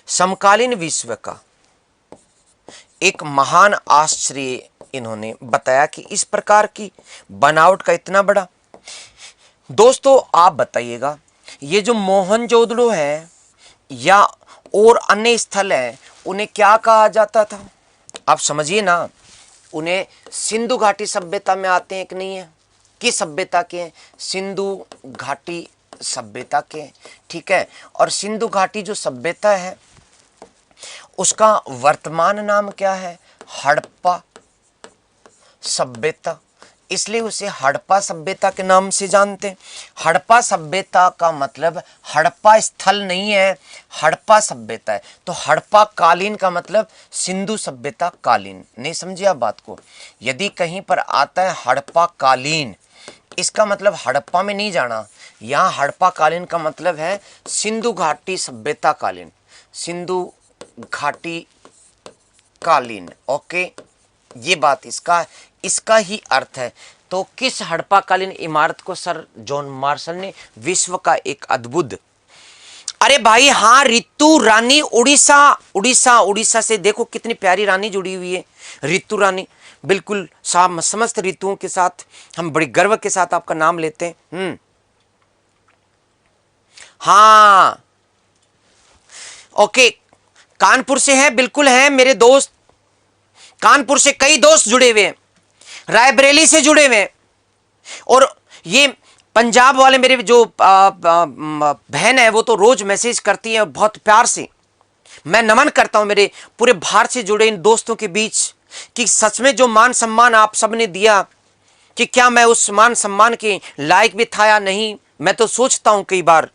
समकालीन विश्व का एक महान आश्चर्य इन्होंने बताया कि इस प्रकार की बनावट का इतना बड़ा। दोस्तों आप बताइएगा, ये जो मोहनजोदड़ो है या और अन्य स्थल है, उन्हें क्या कहा जाता था? आप समझिए ना, उन्हें सिंधु घाटी सभ्यता में आते हैं कि नहीं है? किस सभ्यता के हैं? सिंधु घाटी सभ्यता के, ठीक है। और सिंधु घाटी जो सभ्यता है उसका वर्तमान नाम क्या है? हड़प्पा सभ्यता, इसलिए उसे हड़प्पा सभ्यता के नाम से जानते हैं। हड़प्पा सभ्यता का मतलब हड़प्पा स्थल नहीं है, हड़प्पा सभ्यता है। तो हड़प्पा कालीन का मतलब सिंधु सभ्यता कालीन। नहीं समझिए आप बात को? यदि कहीं पर आता है हड़प्पा कालीन, इसका मतलब हड़प्पा में नहीं जाना। यहाँ हड़प्पा कालीन का मतलब है सिंधु घाटी सभ्यता कालीन, सिंधु घाटी कालीन। ओके, ये बात इसका ही अर्थ है। तो किस हड़प्पाकालीन इमारत को सर जॉन मार्शल ने विश्व का एक अद्भुत, अरे भाई हाँ, ऋतु रानी उड़ीसा से देखो कितनी प्यारी रानी जुड़ी हुई है, ऋतु रानी। बिल्कुल समस्त ऋतुओं के साथ हम बड़ी गर्व के साथ आपका नाम लेते हैं। हाँ ओके, कानपुर से है, बिल्कुल है मेरे दोस्त, कानपुर से कई दोस्त जुड़े हुए हैं, रायबरेली से जुड़े हुए हैं। और ये पंजाब वाले मेरे जो बहन है वो तो रोज मैसेज करती है बहुत प्यार से। मैं नमन करता हूं मेरे पूरे भारत से जुड़े इन दोस्तों के बीच कि सच में जो मान सम्मान आप सबने दिया, कि क्या मैं उस मान सम्मान के लायक भी था या नहीं। मैं तो सोचता हूं कई बार,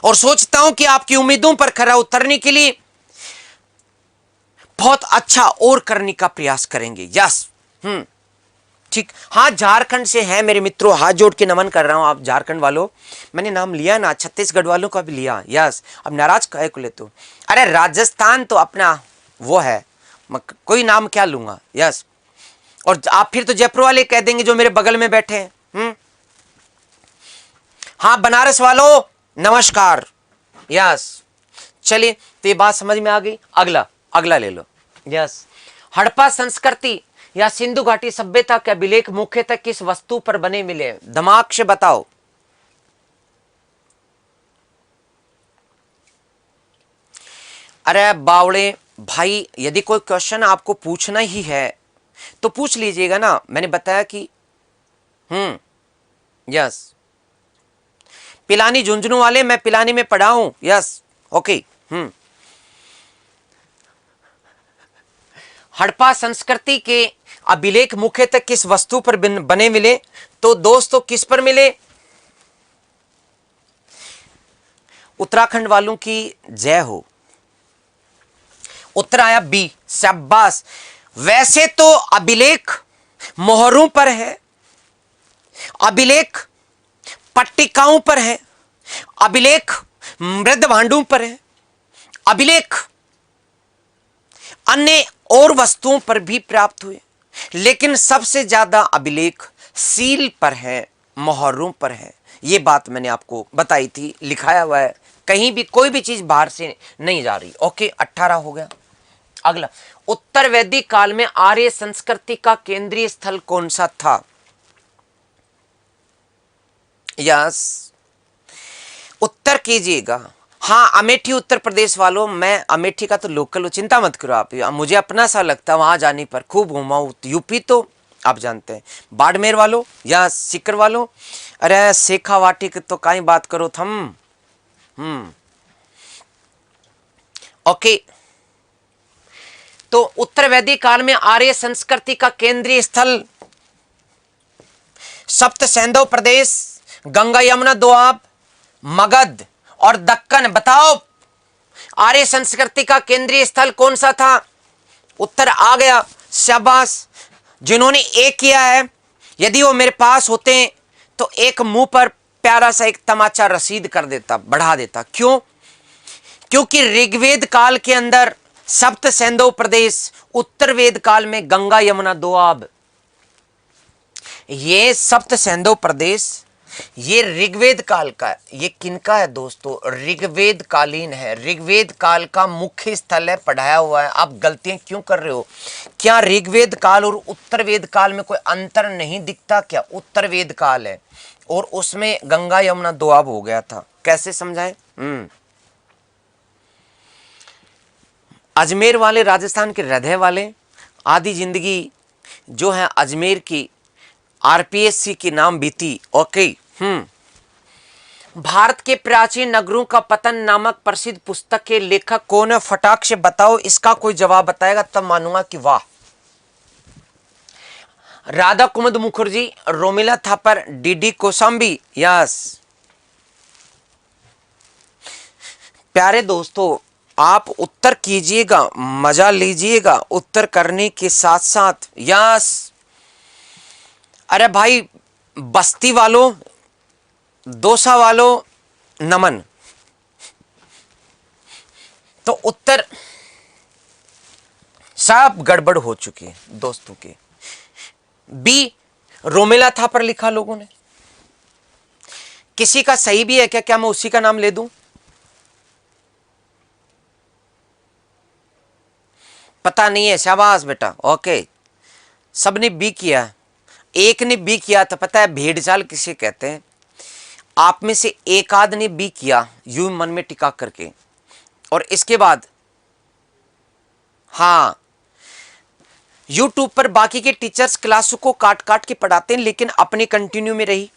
और सोचता हूं कि आपकी उम्मीदों पर खरा उतरने के लिए बहुत अच्छा और करने का प्रयास करेंगे। यस, ठीक। हाँ, झारखंड से है मेरे मित्रों, हाथ जोड़ के नमन कर रहा हूं आप झारखंड वालों। मैंने नाम लिया ना, छत्तीसगढ़ वालों का भी लिया। यस, अब नाराज काहे को लेते हो? अरे राजस्थान तो अपना वो है, कोई नाम क्या लूंगा। यस, और आप फिर तो जयपुर वाले कह देंगे जो मेरे बगल में बैठे हैं। हाँ, बनारस वालों नमस्कार। यस, चलिए, तो ये बात समझ में आ गई। अगला ले लो। यस, हड़प्पा संस्कृति या सिंधु घाटी सभ्यता के अभिलेख मुख्यतः किस वस्तु पर बने मिले? दिमाग से बताओ। अरे बावड़े भाई, यदि कोई क्वेश्चन आपको पूछना ही है तो पूछ लीजिएगा ना। मैंने बताया कि यस, पिलानी झुंझुनू वाले, मैं पिलानी में पढ़ा हूं। Yes, okay. हड़प्पा संस्कृति के अभिलेख मुख्यतः किस वस्तु पर बने मिले? तो दोस्तों किस पर मिले? उत्तराखंड वालों की जय हो। उत्तर आया बी, शाबाश। वैसे तो अभिलेख मोहरों पर है, अभिलेख पट्टिकाओं पर है, अभिलेख मृद भांडों पर है, अभिलेख अन्य और वस्तुओं पर भी प्राप्त हुए, लेकिन सबसे ज्यादा अभिलेख सील पर है, मोहरों पर है। यह बात मैंने आपको बताई थी, लिखाया हुआ है, कहीं भी कोई भी चीज बाहर से नहीं जा रही। ओके, 18 हो गया। अगला, उत्तर वैदिक काल में आर्य संस्कृति का केंद्रीय स्थल कौन सा था? यस, उत्तर कीजिएगा। हाँ, अमेठी उत्तर प्रदेश वालों, मैं अमेठी का तो लोकल हूं, चिंता मत करो आप। मुझे अपना सा लगता है वहां जाने पर, खूब घूमा हूं। यूपी तो आप जानते हैं। बाड़मेर वालों या सीकर वालों, अरे शेखावाटी की तो कहीं बात करो थम। ओके, तो उत्तर वैदिक काल में आर्य संस्कृति का केंद्रीय स्थल सप्त सैंधव प्रदेश, गंगा यमुना दोआब, मगध और दक्कन। बताओ आर्य संस्कृति का केंद्रीय स्थल कौन सा था? उत्तर आ गया, शाबाश। जिन्होंने एक किया है, यदि वो मेरे पास होते हैं तो एक मुंह पर प्यारा सा एक तमाचा रसीद कर देता, बढ़ा देता। क्यों? क्योंकि ऋग्वेद काल के अंदर सप्त सैंधव प्रदेश, उत्तर वेद काल में गंगा यमुना दोआब, ये सप्त सैंधव प्रदेश ये ऋग्वेद काल का है। ये किनका है दोस्तों? ऋग्वेद कालीन है, ऋग्वेद काल का मुख्य स्थल है, पढ़ाया हुआ है। आप गलतियां क्यों कर रहे हो? क्या ऋग्वेद काल और उत्तर वेद काल में कोई अंतर नहीं दिखता क्या? उत्तर वेद काल है और उसमें गंगा यमुना दोआब हो गया था। कैसे समझाए? अजमेर वाले, राजस्थान के हृदय वाले, आधी जिंदगी जो है अजमेर की आरपीएससी के नाम बीती। ओके। भारत के प्राचीन नगरों का पतन नामक प्रसिद्ध पुस्तक के लेखक कौन है? फटाक से बताओ। इसका कोई जवाब बताएगा तब मानूंगा कि वाह। राधा कुमुद मुखर्जी, रोमिला थापर, डीडी कोसाम्बी। यस प्यारे दोस्तों, आप उत्तर कीजिएगा, मजा लीजिएगा उत्तर करने के साथ साथ। यस अरे भाई, बस्ती वालों, दोसा वालों, नमन। तो उत्तर सब गड़बड़ हो चुकी है दोस्तों के। बी रोमेला था पर लिखा लोगों ने। किसी का सही भी है क्या? क्या मैं उसी का नाम ले दूं? पता नहीं है। शाबाश बेटा। ओके, सबने बी किया, एक ने बी किया था। पता है भेड़ चाल किसे कहते हैं? आप में से एक आध ने बी किया यूं मन में टिका करके, और इसके बाद हाँ, यूट्यूब पर बाकी के टीचर्स क्लासों को काट काट के पढ़ाते हैं, लेकिन अपने कंटिन्यू में रही।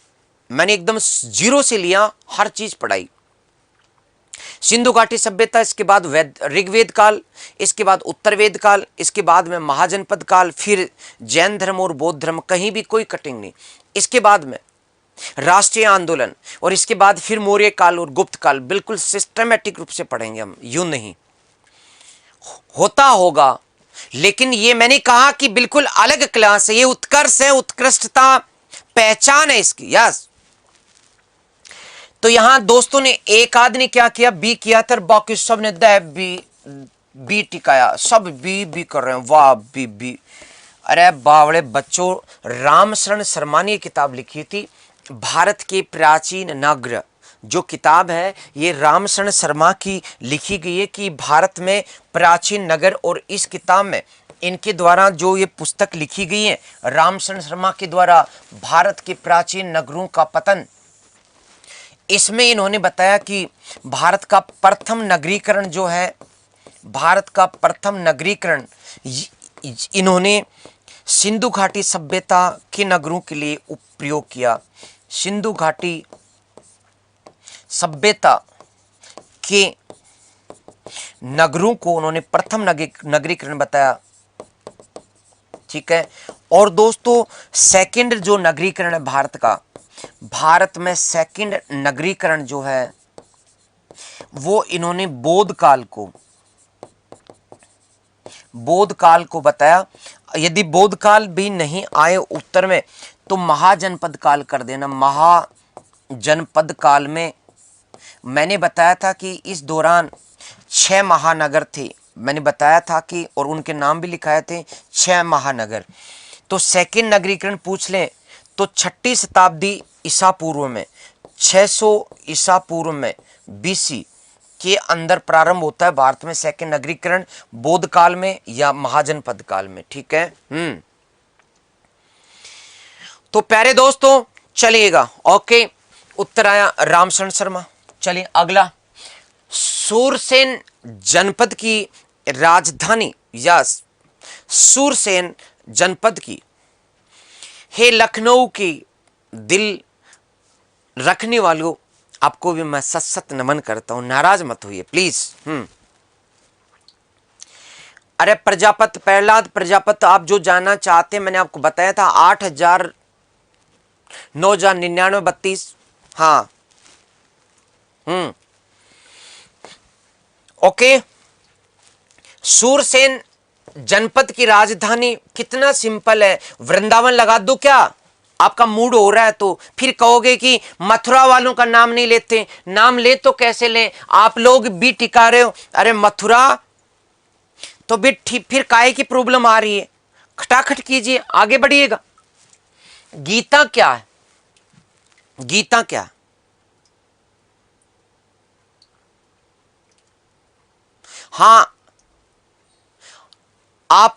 मैंने एकदम जीरो से लिया, हर चीज पढ़ाई। सिंधु घाटी सभ्यता, इसके बाद ऋग्वेद काल, इसके बाद उत्तर वेद काल, इसके बाद में महाजनपद काल, फिर जैन धर्म और बौद्ध धर्म, कहीं भी कोई कटिंग नहीं। इसके बाद में राष्ट्रीय आंदोलन, और इसके बाद फिर मौर्य काल और गुप्त काल। बिल्कुल सिस्टमेटिक रूप से पढ़ेंगे हम, यूं नहीं होता होगा। लेकिन ये मैंने कहा कि बिल्कुल अलग क्लास है, ये उत्कर्ष है, उत्कृष्टता, पहचान है इसकी। यस, तो यहां दोस्तों ने एक आदमी क्या किया? बी किया था, बाकी सब ने बी टिकाया। सब बी कर रहे हैं। वाह, बी। अरे बावड़े बच्चों, रामशरण शर्मा ने किताब लिखी थी, भारत के प्राचीन नगर। जो किताब है ये रामशरण शर्मा की लिखी गई है कि भारत में प्राचीन नगर, और इस किताब में इनके द्वारा जो ये पुस्तक लिखी गई है रामशरण शर्मा के द्वारा, भारत के प्राचीन नगरों का पतन, इसमें इन्होंने बताया कि भारत का प्रथम नगरीकरण जो है, भारत का प्रथम नगरीकरण इन्होंने सिंधु घाटी सभ्यता के नगरों के लिए उपयोग किया। सिंधु घाटी सभ्यता के नगरों को उन्होंने प्रथम नगरीकरण बताया। ठीक है। और दोस्तों, सेकंड जो नगरीकरण है भारत का, भारत में सेकंड नगरीकरण जो है वो इन्होंने बौद्ध काल को बताया। यदि बौद्ध काल भी नहीं आए उत्तर में तो महाजनपद काल कर देना। महाजनपद काल में मैंने बताया था कि इस दौरान 6 महानगर थे। मैंने बताया था कि, और उनके नाम भी लिखाए थे, 6 महानगर। तो सेकंड नगरीकरण पूछ लें तो 6ठी शताब्दी ईसा पूर्व में, 600 ईसा पूर्व में, बीसी के अंदर प्रारंभ होता है भारत में सेकंड नगरीकरण, बौद्ध काल में या महाजनपद काल में। ठीक है। तो प्यारे दोस्तों चलिएगा। ओके, उत्तर आया रामशरण शर्मा। चलिए अगला, सूरसेन जनपद की राजधानी, या सूरसेन जनपद की, हे लखनऊ की दिल रखने वालों, आपको भी मैं सत सत नमन करता हूं, नाराज मत होइए प्लीज। अरे प्रजापति, प्रहलाद प्रजापति, आप जो जानना चाहते हैं मैंने आपको बताया था, 8,000,9,99,32। हाँ, ओके। सूरसेन जनपद की राजधानी, कितना सिंपल है। वृंदावन लगा दो क्या? आपका मूड हो रहा है तो फिर कहोगे कि मथुरा वालों का नाम नहीं लेते। नाम ले तो कैसे लें? आप लोग भी टिका रहे हो, अरे मथुरा तो भी ठीक, फिर काहे की प्रॉब्लम आ रही है? खटाखट कीजिए, आगे बढ़िएगा। गीता क्या है? गीता क्या है? हाँ, आप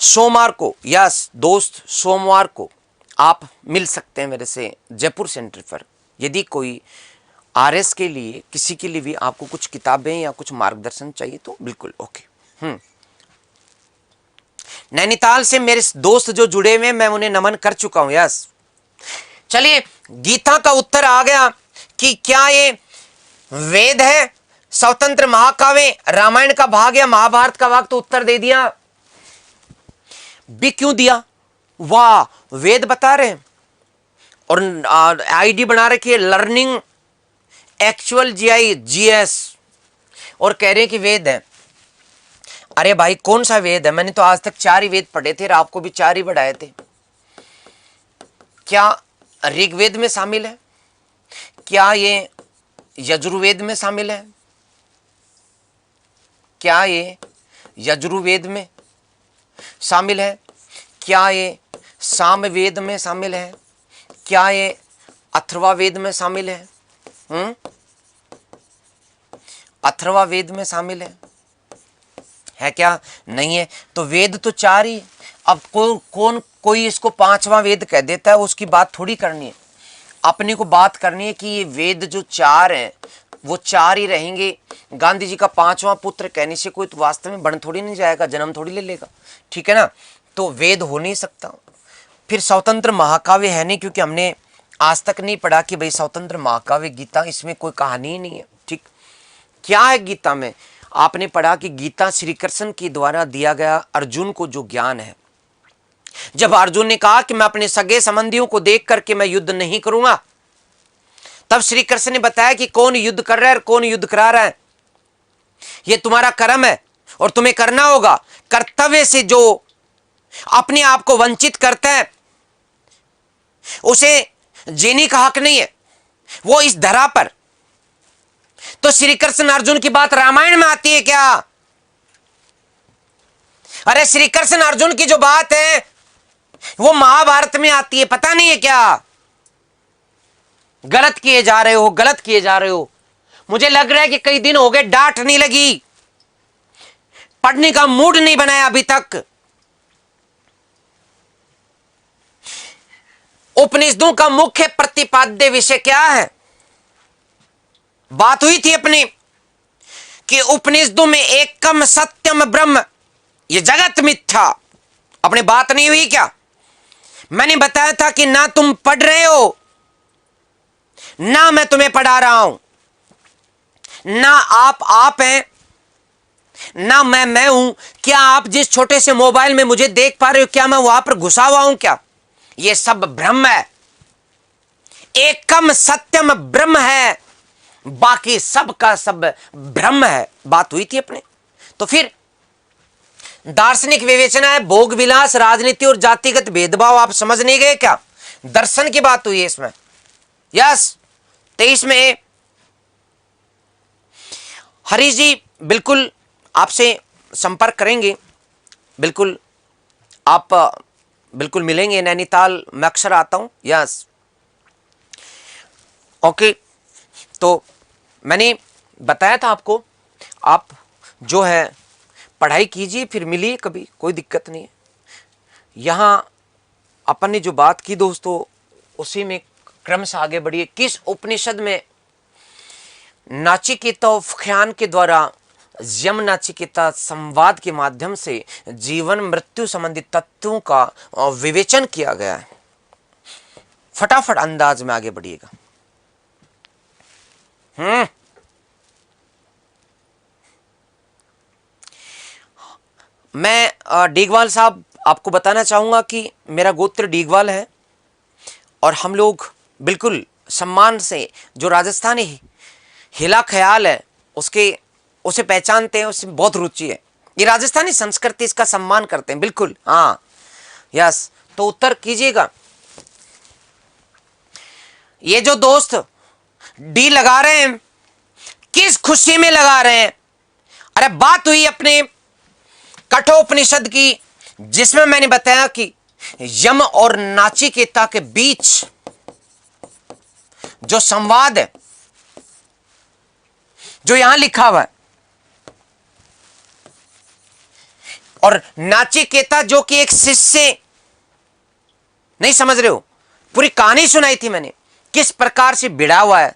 सोमवार को, यस दोस्त, सोमवार को आप मिल सकते हैं मेरे से जयपुर सेंटर पर। यदि कोई आरएस के लिए, किसी के लिए भी आपको कुछ किताबें या कुछ मार्गदर्शन चाहिए तो बिल्कुल ओके। नैनीताल से मेरे दोस्त जो जुड़े हुए, मैं उन्हें नमन कर चुका हूं। यस, चलिए, गीता का उत्तर आ गया कि क्या ये वेद है, स्वतंत्र महाकाव्य, रामायण का भाग या महाभारत का भाग? तो उत्तर दे दिया। भी क्यों दिया? वाह, वेद बता रहे हैं और आईडी बना रखी है लर्निंग एक्चुअल जीएस, और कह रहे हैं कि वेद है। अरे भाई, कौन सा वेद है? मैंने तो आज तक 4 ही वेद पढ़े थे और आपको भी 4 ही पढ़ाए थे। क्या ऋग्वेद में शामिल है? क्या ये यजुर्वेद में शामिल है? क्या ये यजुर्वेद में शामिल है? क्या ये सामवेद में शामिल है? क्या ये अथर्ववेद में शामिल है? अथर्ववेद में शामिल है क्या? नहीं है। तो वेद तो 4 ही। अब कोई इसको 5वां वेद कह देता है, उसकी बात थोड़ी करनी है। अपने को बात करनी है कि ये वेद जो 4 हैं वो 4 ही रहेंगे। गांधी जी का 5वां पुत्र कहने से कोई तो वास्तव में बन थोड़ी नहीं जाएगा, जन्म थोड़ी ले लेगा, ठीक है ना? तो वेद हो नहीं सकता। फिर स्वतंत्र महाकाव्य है नहीं, क्योंकि हमने आज तक नहीं पढ़ा कि भाई स्वतंत्र महाकाव्य गीता, इसमें कोई कहानी ही नहीं है। ठीक, क्या है गीता में? आपने पढ़ा कि गीता श्री कृष्ण के द्वारा दिया गया अर्जुन को जो ज्ञान है। जब अर्जुन ने कहा कि मैं अपने सगे संबंधियों को देख करके मैं युद्ध नहीं करूंगा, तब श्री कृष्ण ने बताया कि कौन युद्ध कर रहा है और कौन युद्ध करा रहा है। यह तुम्हारा कर्म है और तुम्हें करना होगा। कर्तव्य से जो अपने आप को वंचित करता है उसे जीने का हक नहीं है, वो इस धरा पर। तो श्री कृष्ण अर्जुन की बात रामायण में आती है क्या? अरे श्री कृष्ण अर्जुन की जो बात है वो महाभारत में आती है, पता नहीं है क्या? गलत किए जा रहे हो, गलत किए जा रहे हो। मुझे लग रहा है कि कई दिन हो गए डांट नहीं लगी, पढ़ने का मूड नहीं बनाया अभी तक। उपनिषदों का मुख्य प्रतिपाद्य विषय क्या है? बात हुई थी अपनी कि उपनिषदों में एकम सत्यम ब्रह्म, ये जगत मिथ्या। अपनी बात नहीं हुई क्या? मैंने बताया था कि ना तुम पढ़ रहे हो, ना मैं तुम्हें पढ़ा रहा हूं, ना आप हैं, ना मैं हूं। क्या आप जिस छोटे से मोबाइल में मुझे देख पा रहे हो, क्या मैं वहां पर घुसा हुआ हूं क्या? यह सब ब्रह्म है, एकम सत्यम ब्रह्म है, बाकी सब का सब ब्रह्म है। बात हुई थी अपने। तो फिर दार्शनिक विवेचना है, भोग विलास, राजनीति और जातिगत भेदभाव आप समझ नहीं गए क्या? दर्शन की बात हुई है इसमें। यस, 23 में हरीश जी बिल्कुल आपसे संपर्क करेंगे, बिल्कुल आप बिल्कुल मिलेंगे। नैनीताल मैं अक्सर आता हूं। Yes, okay. तो मैंने बताया था आपको, आप जो है पढ़ाई कीजिए, फिर मिलिए कभी, कोई दिक्कत नहीं है। यहाँ अपन ने जो बात की दोस्तों, उसी में क्रम से आगे बढ़िए। किस उपनिषद में नाचिकेता उपाख्यान के द्वारा यम नाचिकेता संवाद के माध्यम से जीवन मृत्यु संबंधी तत्वों का विवेचन किया गया है? फटाफट अंदाज में आगे बढ़िएगा। मैं डीगवाल साहब आपको बताना चाहूंगा कि मेरा गोत्र डीगवाल है और हम लोग बिल्कुल सम्मान से, जो राजस्थानी हिला ख्याल है उसे पहचानते हैं, उसमें बहुत रुचि है। ये राजस्थानी संस्कृति, इसका सम्मान करते हैं, बिल्कुल। हाँ, यस, तो उत्तर कीजिएगा। ये जो दोस्त डी लगा रहे हैं, किस खुशी में लगा रहे हैं? अरे बात हुई अपने कठोपनिषद की, जिसमें मैंने बताया कि यम और नाचिकेता के बीच जो संवाद है, जो यहां लिखा हुआ है, और नाचिकेता जो कि एक शिष्य, नहीं समझ रहे हो, पूरी कहानी सुनाई थी मैंने, किस प्रकार से भिड़ा हुआ है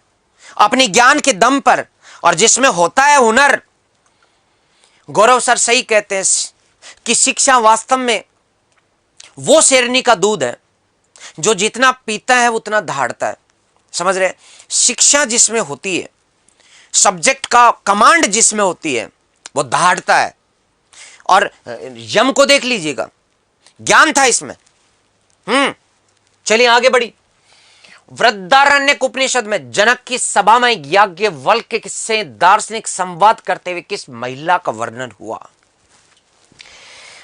अपने ज्ञान के दम पर, और जिसमें होता है हुनर। गौरव सर सही कहते हैं कि शिक्षा वास्तव में वो शेरनी का दूध है जो जितना पीता है उतना दहाड़ता है, समझ रहे? शिक्षा जिसमें होती है, सब्जेक्ट का कमांड जिसमें होती है, वो दहाड़ता है। और यम को देख लीजिएगा, ज्ञान था इसमें। चलिए आगे बढ़ी। वृद्धारण्यक उपनिषद में जनक की सभा में याज्ञवल्क्य से दार्शनिक संवाद करते हुए किस महिला का वर्णन हुआ?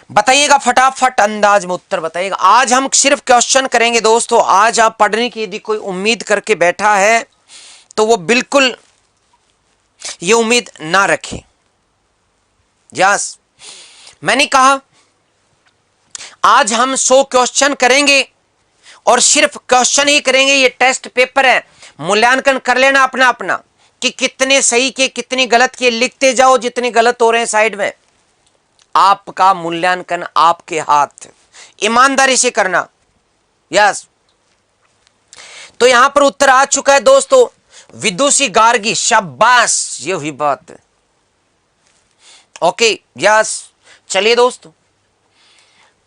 बताइएगा फटाफट, अंदाज में उत्तर बताइएगा। आज हम सिर्फ क्वेश्चन करेंगे दोस्तों। आज आप पढ़ने की यदि कोई उम्मीद करके बैठा है तो वो बिल्कुल ये उम्मीद ना रखे। यस, मैंने कहा आज हम 100 क्वेश्चन करेंगे और सिर्फ क्वेश्चन ही करेंगे। ये टेस्ट पेपर है, मूल्यांकन कर लेना अपना अपना कि कितने सही के कितनी गलत के, लिखते जाओ जितने गलत हो रहे हैं साइड में। आपका मूल्यांकन आपके हाथ, ईमानदारी से करना। यस, तो यहां पर उत्तर आ चुका है दोस्तों, विदुषी गार्गी। शाबाश, ये हुई बात। ओके, यस, चलिए दोस्तों,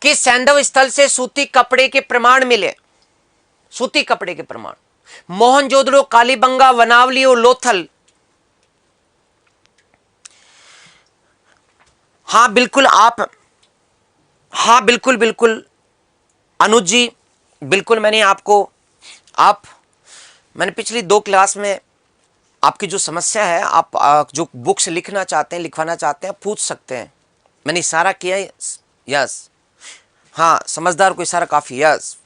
कि सैंधव स्थल से सूती कपड़े के प्रमाण मिले। सूती कपड़े के प्रमाण मोहनजोदड़ो, कालीबंगा, वनावली और लोथल। हाँ बिल्कुल आप, हाँ बिल्कुल बिल्कुल अनुज जी, बिल्कुल मैंने पिछली 2 क्लास में आपकी जो समस्या है, आप जो बुक्स लिखना चाहते हैं, लिखवाना चाहते हैं, पूछ सकते हैं। मैंने इशारा किया है। यस, हाँ, समझदार को इशारा काफी। यस,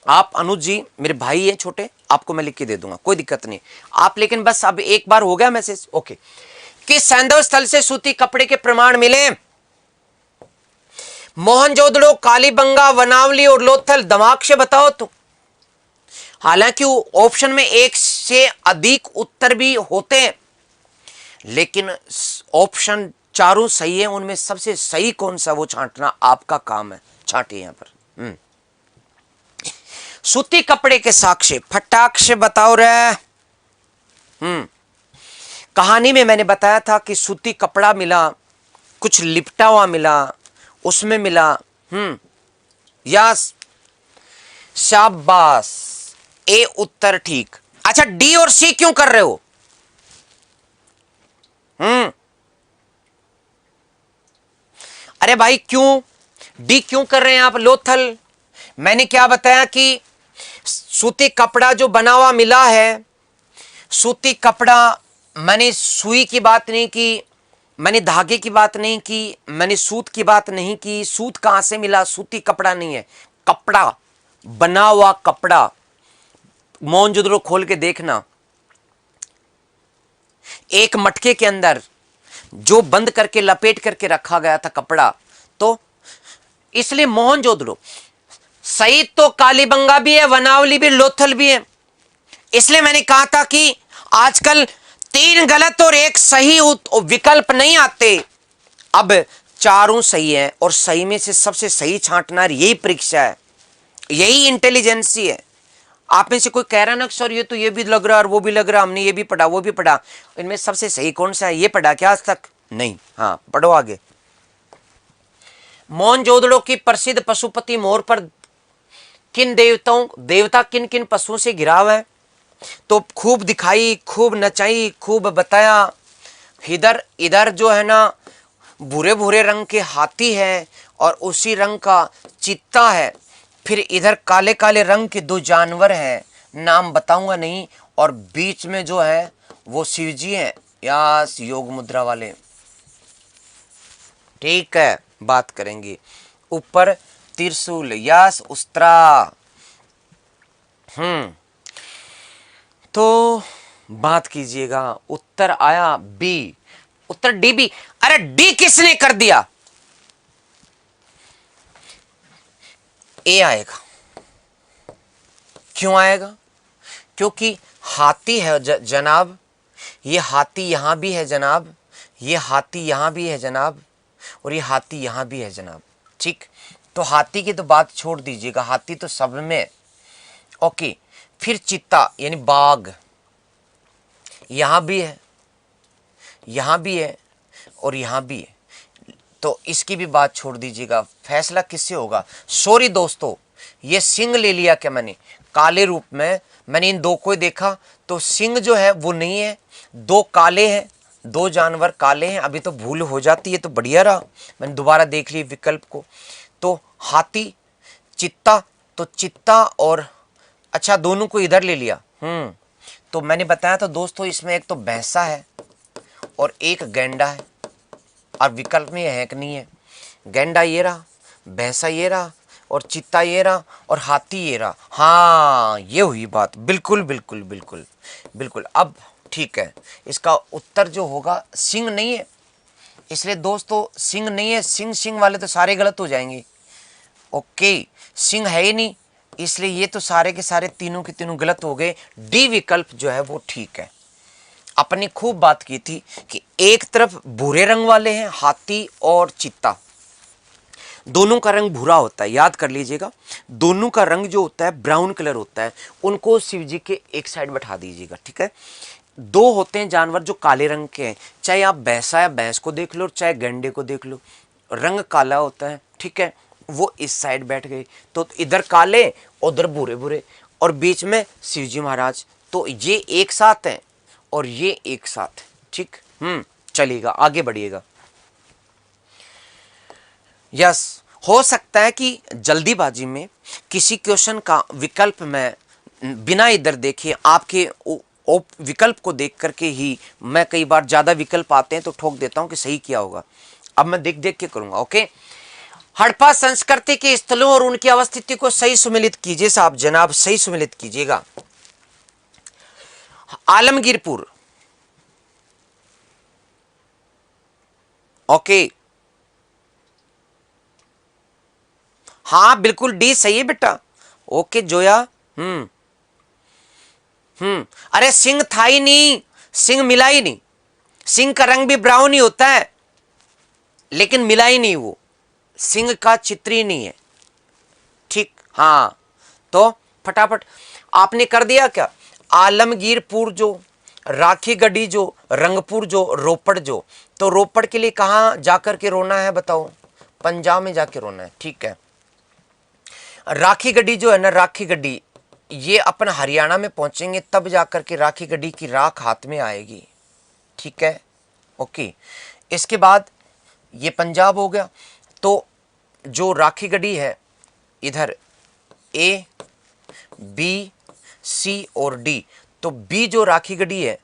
आप अनुज जी मेरे भाई हैं छोटे, आपको मैं लिख के दे दूंगा, कोई दिक्कत नहीं। आप लेकिन बस अब एक बार हो गया मैसेज। ओके, कि सैंधव स्थल से सूती कपड़े के प्रमाण मिले। मोहनजोदड़ो, कालीबंगा, वनावली और लोथल। दिमाग से बताओ तो। हालांकि ऑप्शन में एक से अधिक उत्तर भी होते हैं, लेकिन ऑप्शन चारों सही है, उनमें सबसे सही कौन सा वो छांटना आपका काम है। छांटिए यहां पर। सूती कपड़े के साक्ष्य, फटाक से बताओ रे। कहानी में मैंने बताया था कि सूती कपड़ा मिला, कुछ लिपटा हुआ मिला, उसमें मिला। यस, शाबाश, ए उत्तर ठीक। अच्छा, डी और सी क्यों कर रहे हो? अरे भाई क्यों डी क्यों कर रहे हैं आप? लोथल, मैंने क्या बताया कि सूती कपड़ा जो बना हुआ मिला है, सूती कपड़ा, मैंने सुई की बात नहीं की, मैंने धागे की बात नहीं की, मैंने सूत की बात नहीं की। सूत कहां से मिला? सूती कपड़ा नहीं है, कपड़ा, बना हुआ कपड़ा। मोहनजोदड़ो खोल के देखना, एक मटके के अंदर जो बंद करके लपेट करके रखा गया था कपड़ा। तो इसलिए मोहनजोदड़ो सही तो कालीबंगा भी है, वनावली भी, लोथल भी है। इसलिए मैंने कहा था कि आजकल 3 गलत और 1 सही विकल्प नहीं आते, अब चारों सही है, और सही में से सबसे सही छांटना, यही परीक्षा है, यही इंटेलिजेंसी है। आप में से कोई कह रहा ना सर ये तो ये भी लग रहा और वो भी लग रहा, हमने ये भी पढ़ा वो भी पढ़ा, इनमें सबसे सही कौन सा है? ये पढ़ा क्या आज तक? नहीं। हाँ, पढ़ो आगे। मोहनजोदड़ो की प्रसिद्ध पशुपति मोर पर किन देवता किन किन पशुओं से घिरा हुआ है? तो खूब दिखाई, खूब नचाई, खूब बताया। इधर इधर जो है ना भूरे भूरे रंग के हाथी है और उसी रंग का चीता है। फिर इधर काले काले रंग के 2 जानवर हैं, नाम बताऊंगा नहीं, और बीच में जो है वो शिव जी हैं, या योग मुद्रा वाले। ठीक है, बात करेंगे। ऊपर त्रिशूल, यस उस्त्रा। तो बात कीजिएगा, उत्तर आया बी, उत्तर डी बी। अरे डी किसने कर दिया? ए आएगा। क्यों आएगा? क्योंकि हाथी है जनाब, ये हाथी यहां भी है जनाब, ये हाथी यहां भी है जनाब, और ये हाथी यहां भी है जनाब। ठीक, तो हाथी की तो बात छोड़ दीजिएगा, हाथी तो सब में। ओके, फिर चीता यानी बाघ यहां भी है, यहां भी है, और यहां भी है, तो इसकी भी बात छोड़ दीजिएगा। फैसला किससे होगा? सॉरी दोस्तों, ये सिंह ले लिया क्या मैंने काले रूप में? मैंने इन दो को देखा तो सिंह जो है वो नहीं है, दो काले हैं, दो जानवर काले हैं। अभी तो भूल हो जाती है, तो बढ़िया रहा, मैंने दोबारा देख ली विकल्प को। तो हाथी, चित्ता, तो चित्ता और अच्छा दोनों को इधर ले लिया। तो मैंने बताया था दोस्तों, इसमें एक तो भैंसा है और एक गैंडा है, और विकल्प में है कि नहीं है। गैंडा ये रहा, भैंसा ये रहा, और चित्ता ये रहा, और हाथी ये रहा। हाँ, ये हुई बात, बिल्कुल बिल्कुल बिल्कुल बिल्कुल। अब ठीक है, इसका उत्तर जो होगा सिंह नहीं है, इसलिए दोस्तों सिंह नहीं है। सिंह सिंह वाले तो सारे गलत हो जाएंगे। ओके, सिंह है ही नहीं, इसलिए ये तो सारे के सारे तीनों के तीनों गलत हो गए। डी विकल्प जो है वो ठीक है। अपनी खूब बात की थी कि एक तरफ भूरे रंग वाले हैं हाथी और चित्ता, दोनों का रंग भूरा होता है, याद कर लीजिएगा। दोनों का रंग जो होता है ब्राउन कलर होता है। उनको शिव जी के एक साइड बैठा दीजिएगा, ठीक है। दो होते हैं जानवर जो काले रंग के हैं, चाहे आप भैंसा या भैंस को देख लो, चाहे गंडे को देख लो, रंग काला होता है, ठीक है। वो इस साइड बैठ गए, तो इधर काले उधर भूरे भूरे, और बीच में शिवजी महाराज। तो ये एक साथ हैं और ये एक साथ है, ठीक। चलिएगा, आगे बढ़िएगा। यस, हो सकता है कि जल्दीबाजी में किसी क्वेश्चन का विकल्प में बिना इधर देखे आपके विकल्प को देख करके ही, मैं कई बार ज्यादा विकल्प आते हैं तो ठोक देता हूं कि सही किया होगा। अब मैं देख देख के करूंगा। ओके, हड़प्पा संस्कृति के स्थलों और उनकी अवस्थिति को सही सुमेलित कीजिए साहब, जनाब सही सुमेलित कीजिएगा। आलमगीरपुर, ओके, हाँ बिल्कुल डी सही है बेटा। ओके जोया। अरे सिंह था ही नहीं, सिंह मिला ही नहीं। सिंह का रंग भी ब्राउन ही होता है, लेकिन मिला ही नहीं, वो सिंह का चित्र ही नहीं है, ठीक। हाँ, तो फटाफट आपने कर दिया क्या? आलमगीरपुर जो, राखी गढ़ी जो, रंगपुर जो, रोपड़ जो। तो रोपड़ के लिए कहां जाकर के रोना है बताओ? पंजाब में जाके रोना है, ठीक है। राखी गढ़ी जो है ना, राखी गढ़ी ये अपन हरियाणा में पहुंचेंगे तब जाकर के राखी गढ़ी की राख हाथ में आएगी, ठीक है। ओके, इसके बाद ये पंजाब हो गया। तो जो राखी गढ़ी है इधर ए बी सी और डी, तो बी जो राखी गढ़ी है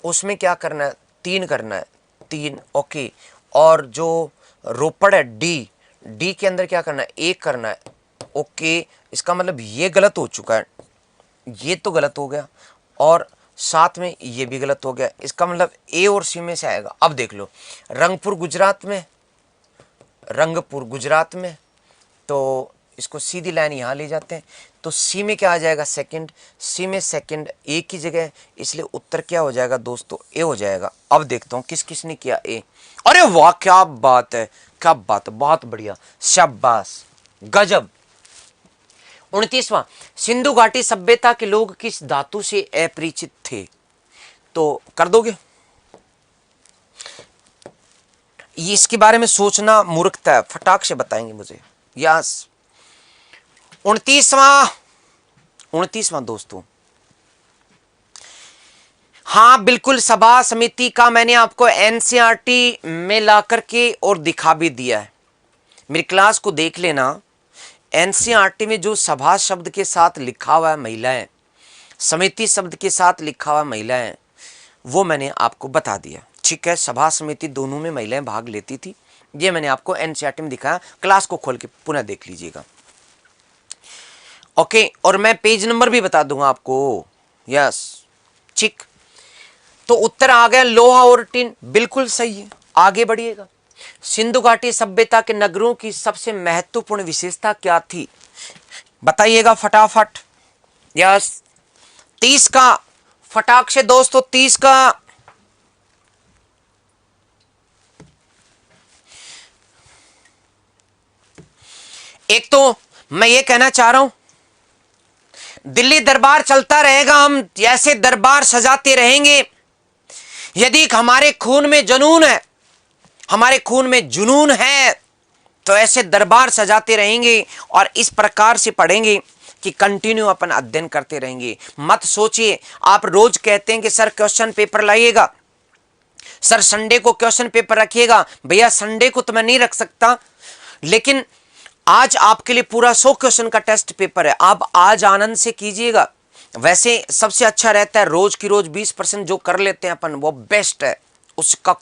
उसमें क्या करना है? 3 करना है, 3। ओके, और जो रोपड़ है डी, डी के अंदर क्या करना है? 1 करना है। ओके, इसका मतलब ये गलत हो चुका है, ये तो गलत हो गया, और साथ में ये भी गलत हो गया। इसका मतलब ए और सी में से आएगा। अब देख लो, रंगपुर गुजरात में, रंगपुर गुजरात में, तो इसको सीधी लाइन यहाँ ले जाते हैं, तो सी में क्या आ जाएगा? सेकंड। सी में सेकंड ए की जगह, इसलिए उत्तर क्या हो जाएगा दोस्तों? ए हो जाएगा। अब देखता हूँ किस किस ने किया ए। अरे वाह, क्या बात है, क्या बात है, बहुत बढ़िया, शाबाश, गजब। 29वां, सिंधु घाटी सभ्यता के लोग किस धातु से अपरिचित थे? तो कर दोगे? ये इसके बारे में सोचना मूर्खता है, फटाक से बताएंगे मुझे। यस, 29वां दोस्तों, हाँ बिल्कुल, सभा समिति का मैंने आपको एनसीईआरटी में ला करके और दिखा भी दिया है। मेरी क्लास को देख लेना, एनसीईआरटी में जो सभा शब्द के साथ लिखा हुआ है महिलाएं, समिति शब्द के साथ लिखा हुआ महिलाएं, वो मैंने आपको बता दिया, ठीक है। सभा समिति दोनों में महिलाएं भाग लेती थी, ये मैंने आपको एनसीईआरटी में दिखाया, क्लास को खोल के पुनः देख लीजिएगा। ओके, और मैं पेज नंबर भी बता दूंगा आपको। यस, ठीक। तो उत्तर आ गया लोहा और टिन, बिल्कुल सही है। आगे बढ़िएगा। सिंधु घाटी सभ्यता के नगरों की सबसे महत्वपूर्ण विशेषता क्या थी, बताइएगा फटाफट। यस, 30 का फटाक से दोस्तों, 30 का। एक तो मैं ये कहना चाह रहा हूं, दिल्ली दरबार चलता रहेगा, हम ऐसे दरबार सजाते रहेंगे। यदि हमारे खून में जुनून है, हमारे खून में जुनून है, तो ऐसे दरबार सजाते रहेंगे और इस प्रकार से पढ़ेंगे कि कंटिन्यू अपन अध्ययन करते रहेंगे। मत सोचिए, आप रोज कहते हैं कि सर क्वेश्चन पेपर लाइएगा, सर संडे को क्वेश्चन पेपर रखिएगा। भैया संडे को तो मैं नहीं रख सकता, लेकिन आज आपके लिए पूरा 100 क्वेश्चन का टेस्ट पेपर है, आप आज आनंद से कीजिएगा। वैसे सबसे अच्छा रहता है रोज की रोज 20% जो कर लेते हैं अपन, वो बेस्ट है, उसका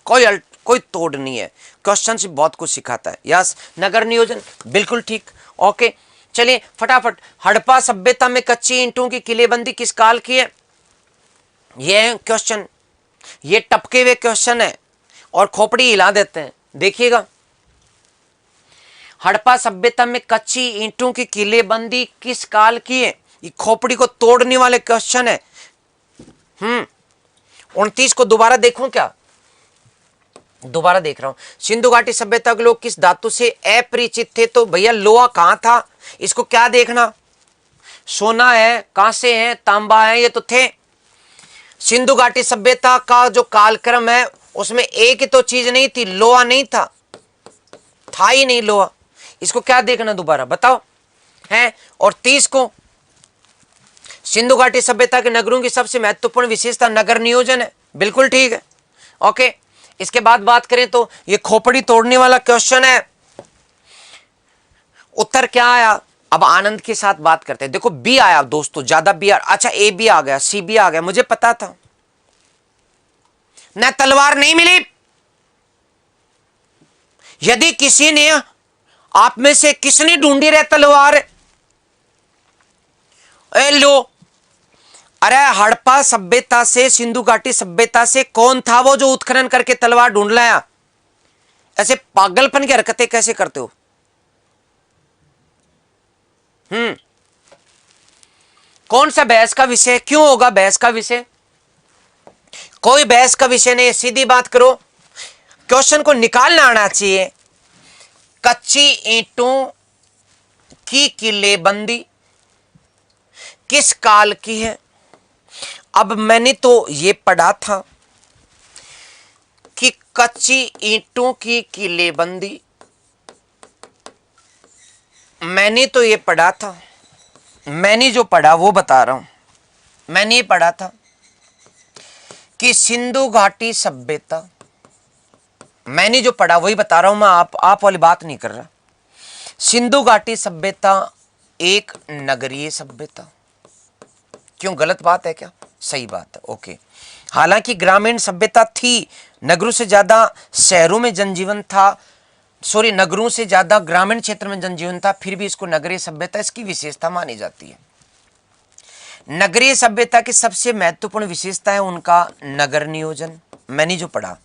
कोई तोड़ नहीं है। क्वेश्चन से बहुत कुछ सिखाता है। यस, नगर नियोजन बिल्कुल ठीक। ओके, चलिए फटाफट। हड़प्पा सभ्यता में कच्ची ईंटों की किलेबंदी किस काल की है? ये क्वेश्चन, ये टपके हुए क्वेश्चन है और खोपड़ी हिला देते हैं, देखिएगा। हड़प्पा सभ्यता में कच्ची ईंटों की किलेबंदी किस काल की है? ये खोपड़ी को तोड़ने वाले क्वेश्चन है। 29 को दोबारा देखूं क्या? दोबारा देख रहा हूं। सिंधु घाटी सभ्यता के लोग किस धातु से अपरिचित थे? तो भैया लोहा कहां था, इसको क्या देखना, सोना है, कांसे है, तांबा है, ये तो थे। सिंधु घाटी सभ्यता का जो कालक्रम है उसमें एक ही तो चीज नहीं थी, लोहा नहीं था ही नहीं लोहा। इसको क्या देखना दोबारा बताओ है। और 30 को सिंधु घाटी सभ्यता के नगरों की सबसे महत्वपूर्ण विशेषता नगर नियोजन है, बिल्कुल ठीक है। ओके, इसके बाद बात करें तो ये खोपड़ी तोड़ने वाला क्वेश्चन है। उत्तर क्या आया? अब आनंद के साथ बात करते हैं। देखो बी आया दोस्तों, ज्यादा बी अच्छा ए बी आ गया, सी बी आ गया, मुझे पता था। न तलवार नहीं मिली। यदि किसी ने, आप में से किसने ढूंढी रहे तलवार? ए लो, अरे हड़प्पा सभ्यता से, सिंधु घाटी सभ्यता से कौन था वो जो उत्खनन करके तलवार ढूंढ लाया? ऐसे पागलपन की हरकतें कैसे करते हो? कौन सा बहस का विषय? क्यों होगा बहस का विषय? कोई बहस का विषय नहीं, सीधी बात करो। क्वेश्चन को निकालना आना चाहिए। कच्ची ईंटों की किलेबंदी किस काल की है? अब मैंने तो ये पढ़ा था कि कच्ची ईंटों की किलेबंदी, मैंने तो ये पढ़ा था, मैंने जो पढ़ा वो बता रहा हूं। मैंने ये पढ़ा था कि सिंधु घाटी सभ्यता, मैंने जो पढ़ा वही बता रहा हूं मैं, आप वाली बात नहीं कर रहा। सिंधु घाटी सभ्यता एक नगरीय सभ्यता। क्यों, गलत बात है क्या? सही बात है। ओके, हालांकि ग्रामीण सभ्यता थी, नगरों से ज्यादा शहरों में जनजीवन था, सॉरी नगरों से ज्यादा ग्रामीण क्षेत्र में जनजीवन था, फिर भी इसको नगरीय सभ्यता इसकी विशेषता मानी जाती है। नगरीय सभ्यता की सबसे महत्वपूर्ण विशेषता है उनका नगर नियोजन, मैंने जो पढ़ा।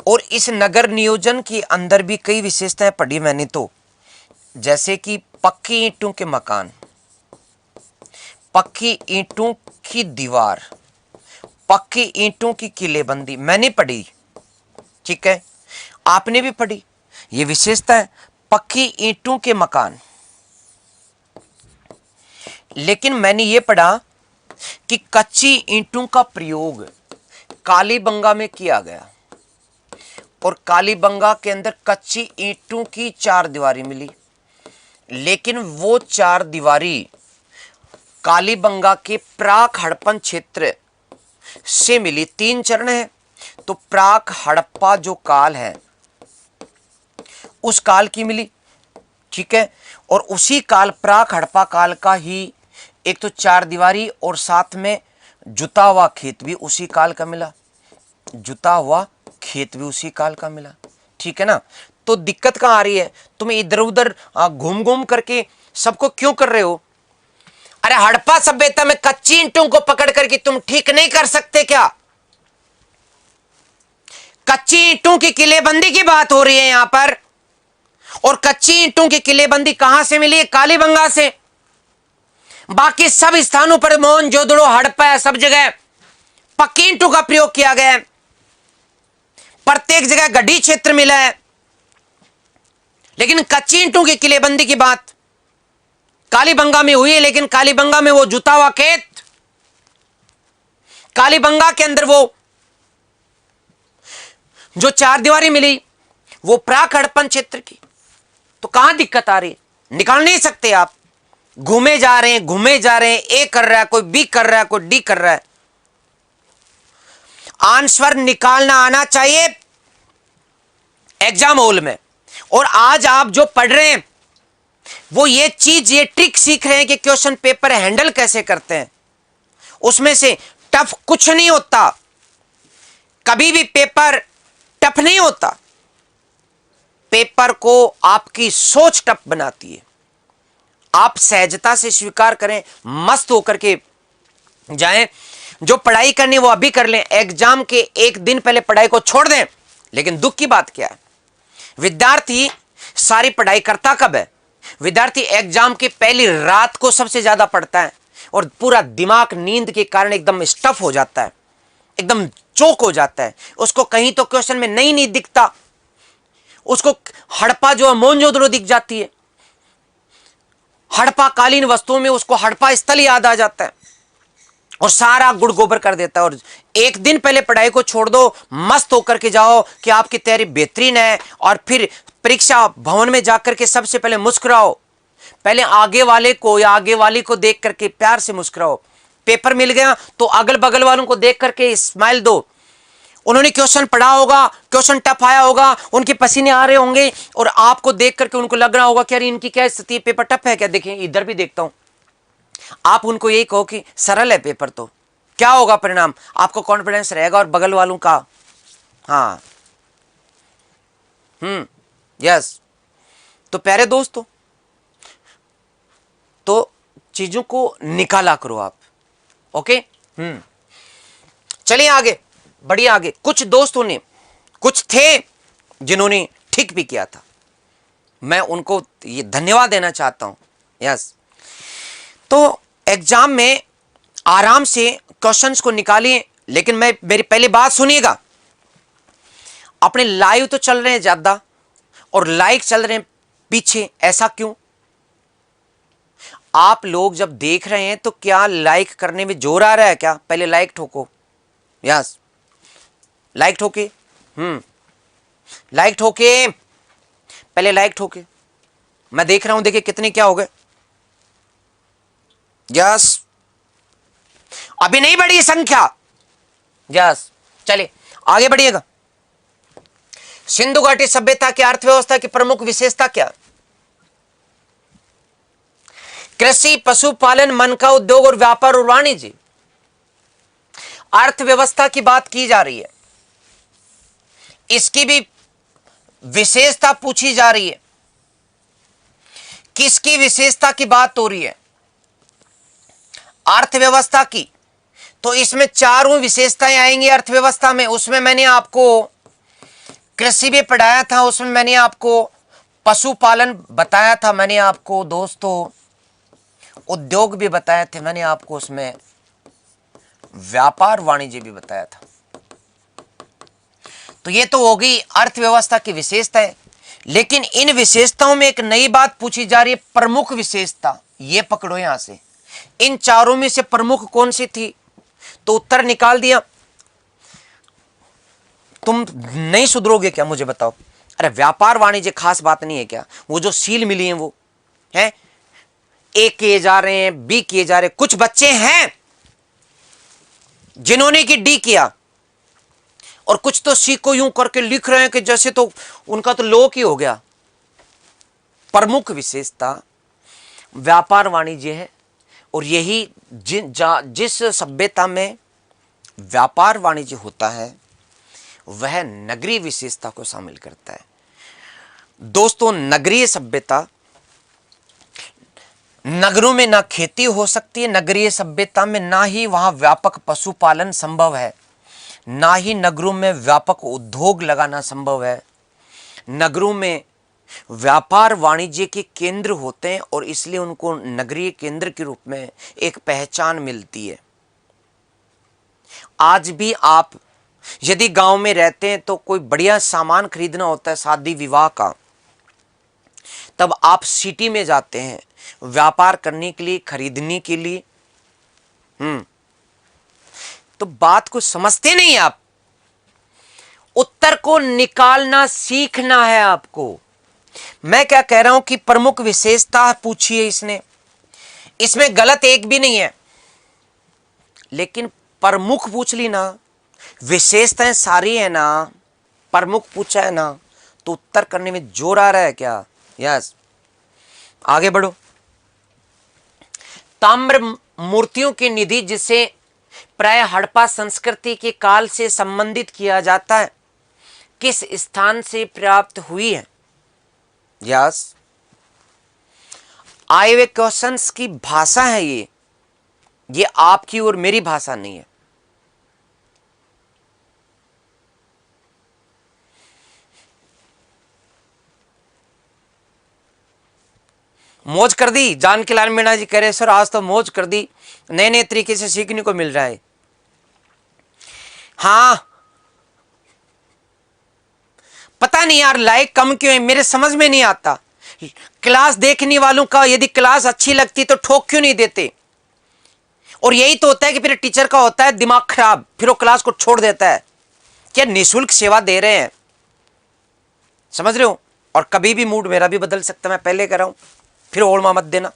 और इस नगर नियोजन के अंदर भी कई विशेषताएं पढ़ी मैंने तो, जैसे कि पक्की ईंटों के मकान, पक्की ईंटों की दीवार, पक्की ईंटों की किलेबंदी मैंने पढ़ी, ठीक है, आपने भी पढ़ी। ये विशेषता है पक्की ईंटों के मकान। लेकिन मैंने ये पढ़ा कि कच्ची ईंटों का प्रयोग कालीबंगा में किया गया और कालीबंगा के अंदर कच्ची ईंटों की 4 दीवारी मिली, लेकिन वो 4 दीवारी कालीबंगा के प्राक हड़प्पन क्षेत्र से मिली। 3 चरण है, तो प्राक हड़प्पा जो काल है उस काल की मिली, ठीक है। और उसी काल, प्राक हड़प्पा काल का ही एक तो 4 दीवारी और साथ में जुता हुआ खेत भी उसी काल का मिला, जुता हुआ खेत भी उसी काल का मिला। ठीक है ना। तो दिक्कत कहां आ रही है, तुम इधर उधर घूम घूम करके सबको क्यों कर रहे हो। अरे हड़प्पा सभ्यता में कच्ची ईंटों को पकड़ करके तुम ठीक नहीं कर सकते क्या। कच्ची ईंटों की किलेबंदी की बात हो रही है यहां पर, और कच्ची ईंटों की किलेबंदी कहां से मिली है, कालीबंगा से। बाकी सब स्थानों पर मोहनजोदड़ो हड़प्पा है, सब जगह पक्की ईंटों का प्रयोग किया गया है, प्रत्येक जगह गड्ढी क्षेत्र मिला है। लेकिन कच्ची ईंटों की किलेबंदी की बात कालीबंगा में हुई है, लेकिन कालीबंगा में वो जुता हुआ खेत, कालीबंगा के अंदर वो जो चार दीवारी मिली वो प्राक हड़प्पन क्षेत्र की। तो कहां दिक्कत आ रही है, निकाल नहीं सकते आप। घूमे जा रहे हैं, घूमे जा रहे हैं, ए कर रहा है, कोई बी कर रहा है, कोई डी कर रहा है। आंसर निकालना आना चाहिए एग्जाम हॉल में। और आज आप जो पढ़ रहे हैं वो ये चीज, ये ट्रिक सीख रहे हैं कि क्वेश्चन पेपर हैंडल कैसे करते हैं। उसमें से टफ कुछ नहीं होता, कभी भी पेपर टफ नहीं होता। पेपर को आपकी सोच टफ बनाती है। आप सहजता से स्वीकार करें, मस्त होकर के जाएं। जो पढ़ाई करनी वो अभी कर लें, एग्जाम के एक दिन पहले पढ़ाई को छोड़ दें। लेकिन दुख की बात क्या है, विद्यार्थी सारी पढ़ाई करता कब है, विद्यार्थी एग्जाम की पहली रात को सबसे ज्यादा पढ़ता है, और पूरा दिमाग नींद के कारण एकदम स्टफ हो जाता है, एकदम चोक हो जाता है। उसको कहीं तो क्वेश्चन में नहीं दिखता, उसको हड़प्पा जो है मोहनजोदड़ो दिख जाती है, हड़प्पा कालीन वस्तुओं में उसको हड़प्पा स्थल याद आ जाता है, और सारा गुड़ गोबर कर देता है। और एक दिन पहले पढ़ाई को छोड़ दो, मस्त होकर के जाओ कि आपकी तैयारी बेहतरीन है, और फिर परीक्षा भवन में जाकर के सबसे पहले मुस्कुराओ। पहले आगे वाले को या आगे वाली को देख करके प्यार से मुस्कुराओ। पेपर मिल गया तो अगल बगल वालों को देख करके स्माइल दो। उन्होंने क्वेश्चन पढ़ा होगा, क्वेश्चन टफ आया होगा, उनके पसीने आ रहे होंगे, और आपको देख करके उनको लग रहा होगा कि यार इनकी क्या स्थिति है, पेपर टफ है क्या, देखें इधर भी देखता हूं। आप उनको यही कहो कि सरल है पेपर, तो क्या होगा परिणाम, आपको कॉन्फिडेंस रहेगा और बगल वालों का। हाँ, यस। तो प्यारे दोस्तों, तो चीजों को निकाला करो आप। ओके, चलिए आगे बढ़िए। आगे कुछ दोस्तों ने, कुछ थे जिन्होंने ठीक भी किया था, मैं उनको ये धन्यवाद देना चाहता हूं। यस, तो एग्जाम में आराम से क्वेश्चंस को निकालिए, लेकिन मेरी पहली बात सुनिएगा। अपने लाइव तो चल रहे हैं ज्यादा और लाइक चल रहे हैं पीछे, ऐसा क्यों। आप लोग जब देख रहे हैं तो क्या लाइक करने में जोर आ रहा है क्या, पहले लाइक ठोको। यस, लाइक ठोके, लाइक ठोके, पहले लाइक ठोके। मैं देख रहा हूं, देखिए कितने क्या हो गए। यस, अभी नहीं बढ़ी संख्या। यस, चलिए आगे बढ़िएगा। सिंधु घाटी सभ्यता की अर्थव्यवस्था की प्रमुख विशेषता क्या, कृषि, पशुपालन, मन का उद्योग और व्यापार और वाणिज्य। अर्थव्यवस्था की बात की जा रही है, इसकी भी विशेषता पूछी जा रही है। किसकी विशेषता की बात हो रही है, अर्थव्यवस्था की। तो इसमें चारों विशेषताएं आएंगी अर्थव्यवस्था में। उसमें मैंने आपको कृषि भी पढ़ाया था, उसमें मैंने आपको पशुपालन बताया था, मैंने आपको दोस्तों उद्योग भी बताए थे, मैंने आपको उसमें व्यापार वाणिज्य भी बताया था। तो ये तो हो गई अर्थव्यवस्था की विशेषताएं। लेकिन इन विशेषताओं में एक नई बात पूछी जा रही है, प्रमुख विशेषता। ये पकड़ो यहां से, इन चारों में से प्रमुख कौन सी थी। तो उत्तर निकाल दिया। तुम नहीं सुधरोगे क्या, मुझे बताओ। अरे व्यापार वाणिज्य खास बात नहीं है क्या, वो जो सील मिली है वो है, ए किए जा रहे हैं, बी किए जा रहे हैं। कुछ बच्चे हैं जिन्होंने कि डी किया, और कुछ तो सी को यूं करके लिख रहे हैं कि जैसे तो उनका तो लोक ही हो गया। प्रमुख विशेषता व्यापार वाणिज्य है, और यही जिस सभ्यता में व्यापार वाणिज्य होता है वह नगरीय विशेषता को शामिल करता है। दोस्तों, नगरीय सभ्यता, नगरों में ना खेती हो सकती है, नगरीय सभ्यता में ना ही वहां व्यापक पशुपालन संभव है, ना ही नगरों में व्यापक उद्योग लगाना संभव है। नगरों में व्यापार वाणिज्य के केंद्र होते हैं और इसलिए उनको नगरीय केंद्र के रूप में एक पहचान मिलती है। आज भी आप यदि गांव में रहते हैं तो कोई बढ़िया सामान खरीदना होता है शादी विवाह का, तब आप सिटी में जाते हैं व्यापार करने के लिए, खरीदने के लिए। तो बात को समझते नहीं आप। उत्तर को निकालना सीखना है आपको। मैं क्या कह रहा हूं कि प्रमुख विशेषता पूछिए इसने, इसमें गलत एक भी नहीं है, लेकिन प्रमुख पूछ ली ना, विशेषताएं सारी है ना, प्रमुख पूछा है ना, तो उत्तर करने में जोर आ रहा है क्या? यस, आगे बढ़ो। ताम्र मूर्तियों की निधि, जिसे प्राय हड़प्पा संस्कृति के काल से संबंधित किया जाता है, किस स्थान से प्राप्त हुई है? यस, आए हुए क्वेश्चंस की भाषा है ये आपकी और मेरी भाषा नहीं है। मौज कर दी। जानकीलाल मीणा जी कह रहे सर आज तो मौज कर दी, नए नए तरीके से सीखने को मिल रहा है। हाँ, पता नहीं यार लाइक कम क्यों है, मेरे समझ में नहीं आता। क्लास देखने वालों का यदि क्लास अच्छी लगती तो ठोक क्यों नहीं देते? और यही तो होता है कि फिर टीचर का होता है दिमाग खराब, फिर वो क्लास को छोड़ देता है। क्या निःशुल्क सेवा दे रहे हैं, समझ रहे हो? और कभी भी मूड मेरा भी बदल सकता है, मैं पहले कह रहा हूं, फिर ओल्ड मत देना।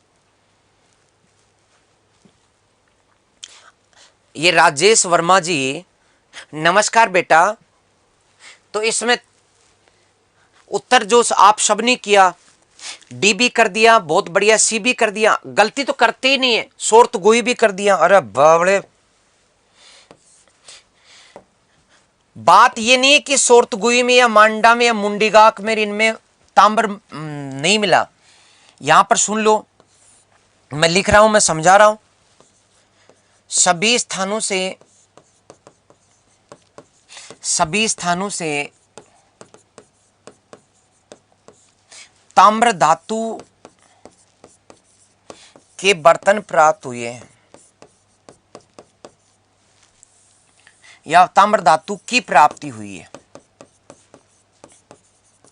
ये राजेश वर्मा जी, नमस्कार बेटा। तो इसमें उत्तर जो आप सबने किया, डी भी कर दिया, बहुत बढ़िया, सी भी कर दिया, गलती तो करते ही नहीं है, शोर्त गोई भी कर दिया। अरे बाबड़े, बात ये नहीं है कि शोर्त गोई में या मांडा में या मुंडीगाक में इनमें ताम्र नहीं मिला। यहां पर सुन लो, मैं लिख रहा हूं, मैं समझा रहा हूं। सभी स्थानों से ताम्र धातु के बर्तन प्राप्त हुए हैं, या ताम्र धातु की प्राप्ति हुई है।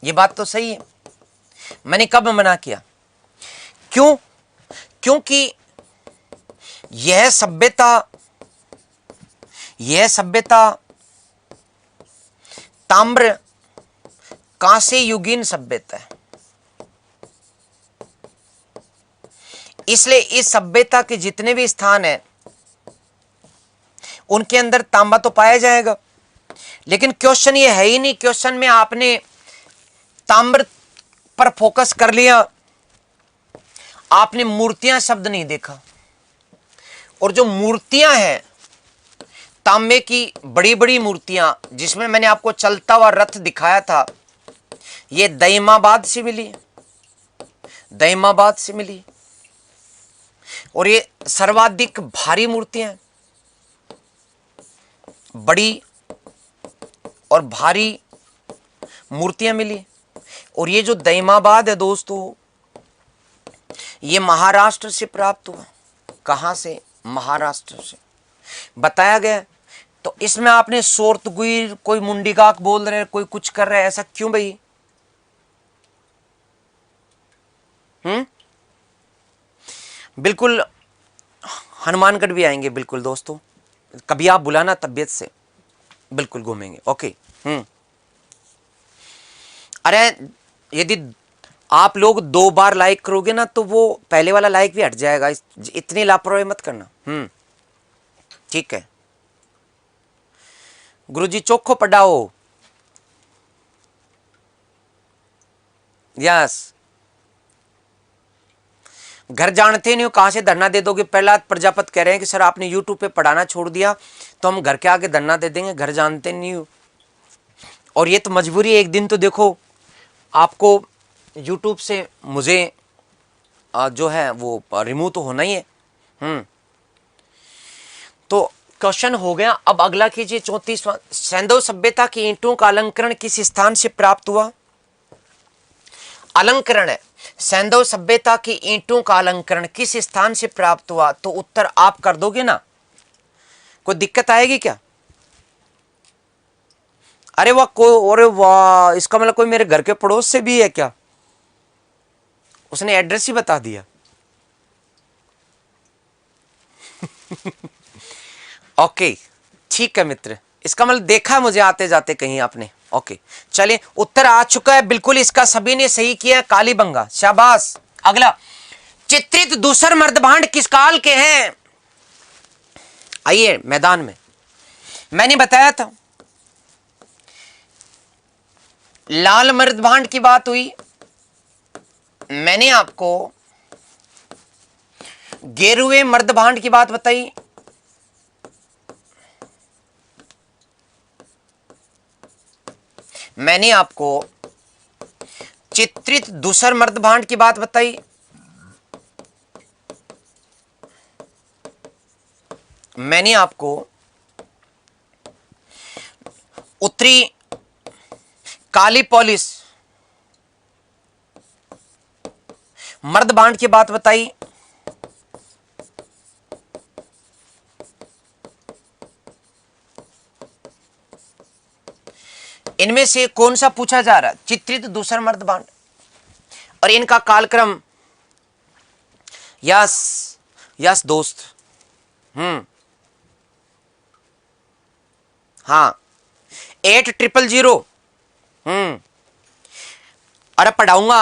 यह बात तो सही है। मैंने कब मना किया? क्यों? क्योंकि यह सभ्यता ताम्र कांस्य युगीन सभ्यता है, इसलिए इस सभ्यता के जितने भी स्थान हैं उनके अंदर तांबा तो पाया जाएगा। लेकिन क्वेश्चन ये है ही नहीं, क्वेश्चन में आपने ताम्र पर फोकस कर लिया, आपने मूर्तियां शब्द नहीं देखा। और जो मूर्तियां हैं तांबे की, बड़ी बड़ी मूर्तियां, जिसमें मैंने आपको चलता हुआ रथ दिखाया था, ये दईमाबाद से मिली, दईमाबाद से मिली। और ये सर्वाधिक भारी मूर्तियां, बड़ी और भारी मूर्तियां मिली। और ये जो दईमाबाद है दोस्तों, ये महाराष्ट्र से प्राप्त हुआ। कहां से? महाराष्ट्र से बताया गया। तो इसमें आपने शोर्तगुई, कोई मुंडीगाक बोल रहे, कोई कुछ कर रहे, ऐसा क्यों भाई? बिल्कुल हनुमानगढ़ भी आएंगे, बिल्कुल दोस्तों, कभी आप बुलाना, तबियत से बिल्कुल घूमेंगे। ओके। अरे यदि आप लोग 2 बार लाइक करोगे ना तो वो पहले वाला लाइक भी हट जाएगा, इतनी लापरवाही मत करना। ठीक है गुरुजी, चोखो पढ़ाओ। यस, घर जानते नहीं हो, कहां से धरना दे दोगे? प्रहलाद प्रजापत कह रहे हैं कि सर आपने यूट्यूब पे पढ़ाना छोड़ दिया तो हम घर के आगे धरना दे देंगे, घर जानते नहीं हो। और ये तो मजबूरी है, एक दिन तो देखो आपको YouTube से मुझे जो है वो रिमूव तो होना ही है। तो क्वेश्चन हो गया। अब अगला कीजिए 34वां। सैंधव सभ्यता की ईंटों का अलंकरण किस स्थान से प्राप्त हुआ? अलंकरण है, सैंधव सभ्यता की ईंटों का अलंकरण किस स्थान से प्राप्त हुआ? तो उत्तर आप कर दोगे ना, कोई दिक्कत आएगी क्या? अरे वाह, अरे वाह, इसका मतलब कोई मेरे घर के पड़ोस से भी है क्या? उसने एड्रेस ही बता दिया। ओके, ठीक है मित्र, इसका मतलब देखा मुझे आते जाते कहीं आपने। ओके, चलिए उत्तर आ चुका है बिल्कुल, इसका सभी ने सही किया, कालीबंगा, शाबाश। अगला, चित्रित दूसर मर्दभांड किस काल के हैं? आइए मैदान में। मैंने बताया था लाल मर्दभांड की बात हुई, मैंने आपको गेरुए मर्दभांड की बात बताई, मैंने आपको चित्रित दूसर मर्दभांड की बात बताई, मैंने आपको उत्तरी काली पॉलिस मर्दभांड की बात बताई, इनमें से कौन सा पूछा जा रहा है? चित्रित दूसर मर्दभांड। और इनका कालक्रम, यस यस दोस्त, हाँ 8000, अरे पढ़ाऊंगा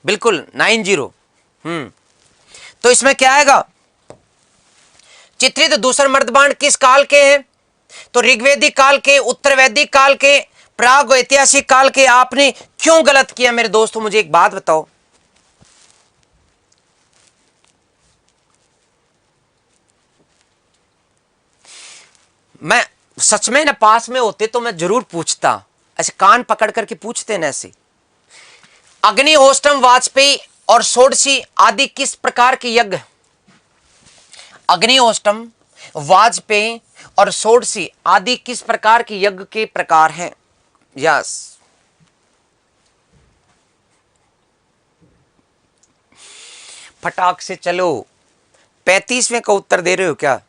बिल्कुल 90। तो इसमें क्या आएगा? चित्रित दूसर मर्दभांड किस काल के हैं? तो ऋग्वेदिक काल के, उत्तर वैदिक काल के, प्राग ऐतिहासिक काल के। आपने क्यों गलत किया मेरे दोस्तों, मुझे एक बात बताओ। मैं सच में ना पास में होते तो मैं जरूर पूछता, ऐसे कान पकड़ करके पूछते ना ऐसे। अग्निहोत्रम, वाजपेयी और षोडशी आदि किस प्रकार के यज्ञ? अग्निहोत्रम, वाजपेयी और षोडशी आदि किस प्रकार के यज्ञ के प्रकार हैं? यस, फटाक से चलो, 35वें का उत्तर दे रहे हो क्या?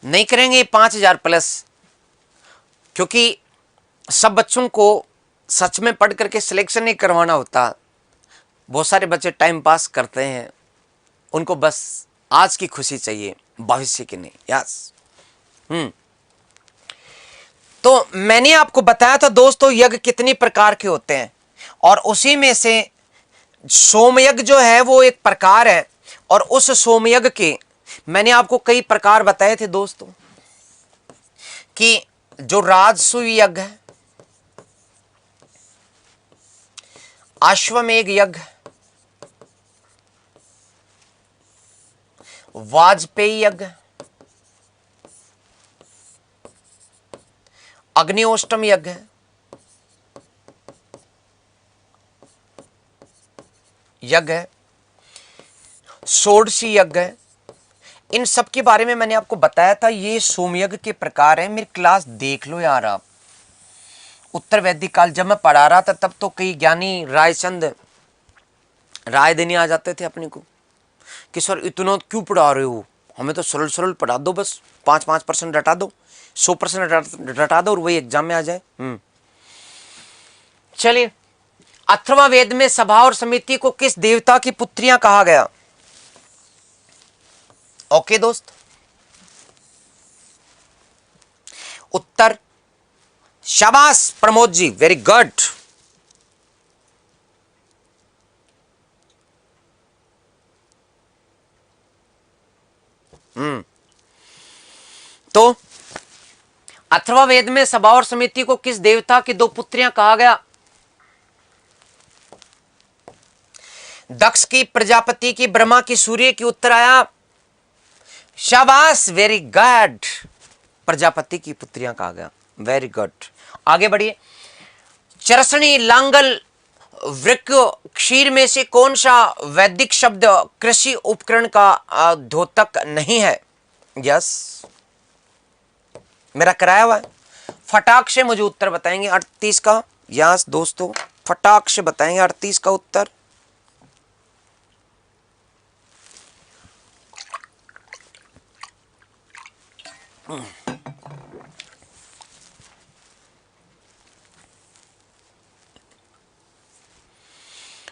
नहीं करेंगे 5000 प्लस, क्योंकि सब बच्चों को सच में पढ़ करके सिलेक्शन नहीं करवाना होता। बहुत सारे बच्चे टाइम पास करते हैं, उनको बस आज की खुशी चाहिए, भविष्य की नहीं। यस, तो मैंने आपको बताया था दोस्तों यज्ञ कितनी प्रकार के होते हैं, और उसी में से सोमयज्ञ जो है वो एक प्रकार है। और उस सोमयज्ञ के मैंने आपको कई प्रकार बताए थे दोस्तों, कि जो राजसूय यज्ञ है, अश्वमेध यज्ञ, वाजपेयी यज्ञ, अग्निहोत्रम यज्ञ, षोडशी यज्ञ, इन सब के बारे में मैंने आपको बताया था। ये सोमयज्ञ के प्रकार है। मेरी क्लास देख लो यार आप। उत्तर वैदिक काल जब मैं पढ़ा रहा था तब तो कई ज्ञानी रायचंद राय देने आ जाते थे अपने को कि सर इतना क्यों पढ़ा रहे हो, हमें तो सरल सरल पढ़ा दो, बस 5% रटा दो, 100% रटा दो और वही एग्जाम में आ जाए। चलिए, अथर्ववेद में सभा और समिति को किस देवता की पुत्रियां कहा गया? ओके दोस्त, उत्तर, शाबाश प्रमोद जी, वेरी गुड। तो अथर्ववेद में सभा और समिति को किस देवता की दो पुत्रियां कहा गया? दक्ष की, प्रजापति की, ब्रह्मा की, सूर्य की, उत्तर आया शाबाश, वेरी गुड। प्रजापति की पुत्रियां कहा गया, वेरी गुड। आगे बढ़िए। चरसनी, लांगल, वृक्क, क्षीर में से कौन सा वैदिक शब्द कृषि उपकरण का द्योतक नहीं है? यस, मेरा कराया हुआ है। फटाक से मुझे उत्तर बताएंगे 38 का। यस दोस्तों, फटाक से बताएंगे 38 का उत्तर।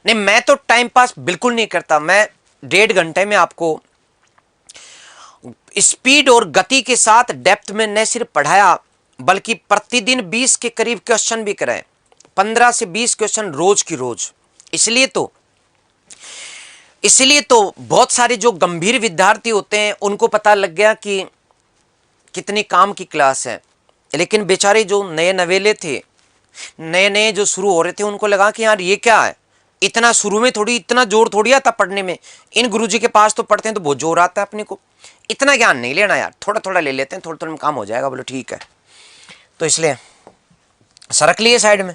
नहीं, मैं तो टाइम पास बिल्कुल नहीं करता। मैं 1.5 घंटे में आपको स्पीड और गति के साथ डेप्थ में न सिर्फ पढ़ाया, बल्कि प्रतिदिन 20 के करीब क्वेश्चन भी कराए। 15 से 20 क्वेश्चन रोज की रोज। इसलिए तो बहुत सारे जो गंभीर विद्यार्थी होते हैं उनको पता लग गया कि कितनी काम की क्लास है। लेकिन बेचारे जो नए नवेले थे, नए नए जो शुरू हो रहे थे, उनको लगा कि यार ये क्या है, इतना शुरू में थोड़ी, इतना जोर थोड़ी आता पढ़ने में। इन गुरुजी के पास तो पढ़ते हैं तो बहुत जोर आता है अपने को। इतना ज्ञान नहीं लेना यार, थोड़ा थोड़ा ले लेते हैं, थोड़ा थोड़ा में काम हो जाएगा। बोलो ठीक है, तो इसलिए सरक लिए साइड में।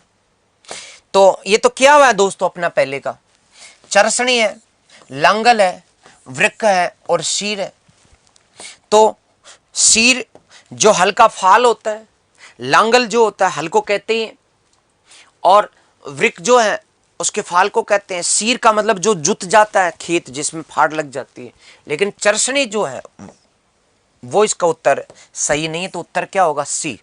तो ये तो क्या हुआ है दोस्तों अपना पहले का। चरसनी है, लांगल है, वृक्क है और शीर है। तो शीर जो हल्का फाल होता है, लांगल जो होता है हल को कहते हैं, और वृक्क जो है उसके फाल को कहते हैं। शीर का मतलब जो जुत जाता है खेत, जिसमें फाड़ लग जाती है। लेकिन चरसनी जो है वो इसका उत्तर सही नहीं है। तो उत्तर क्या होगा? सी।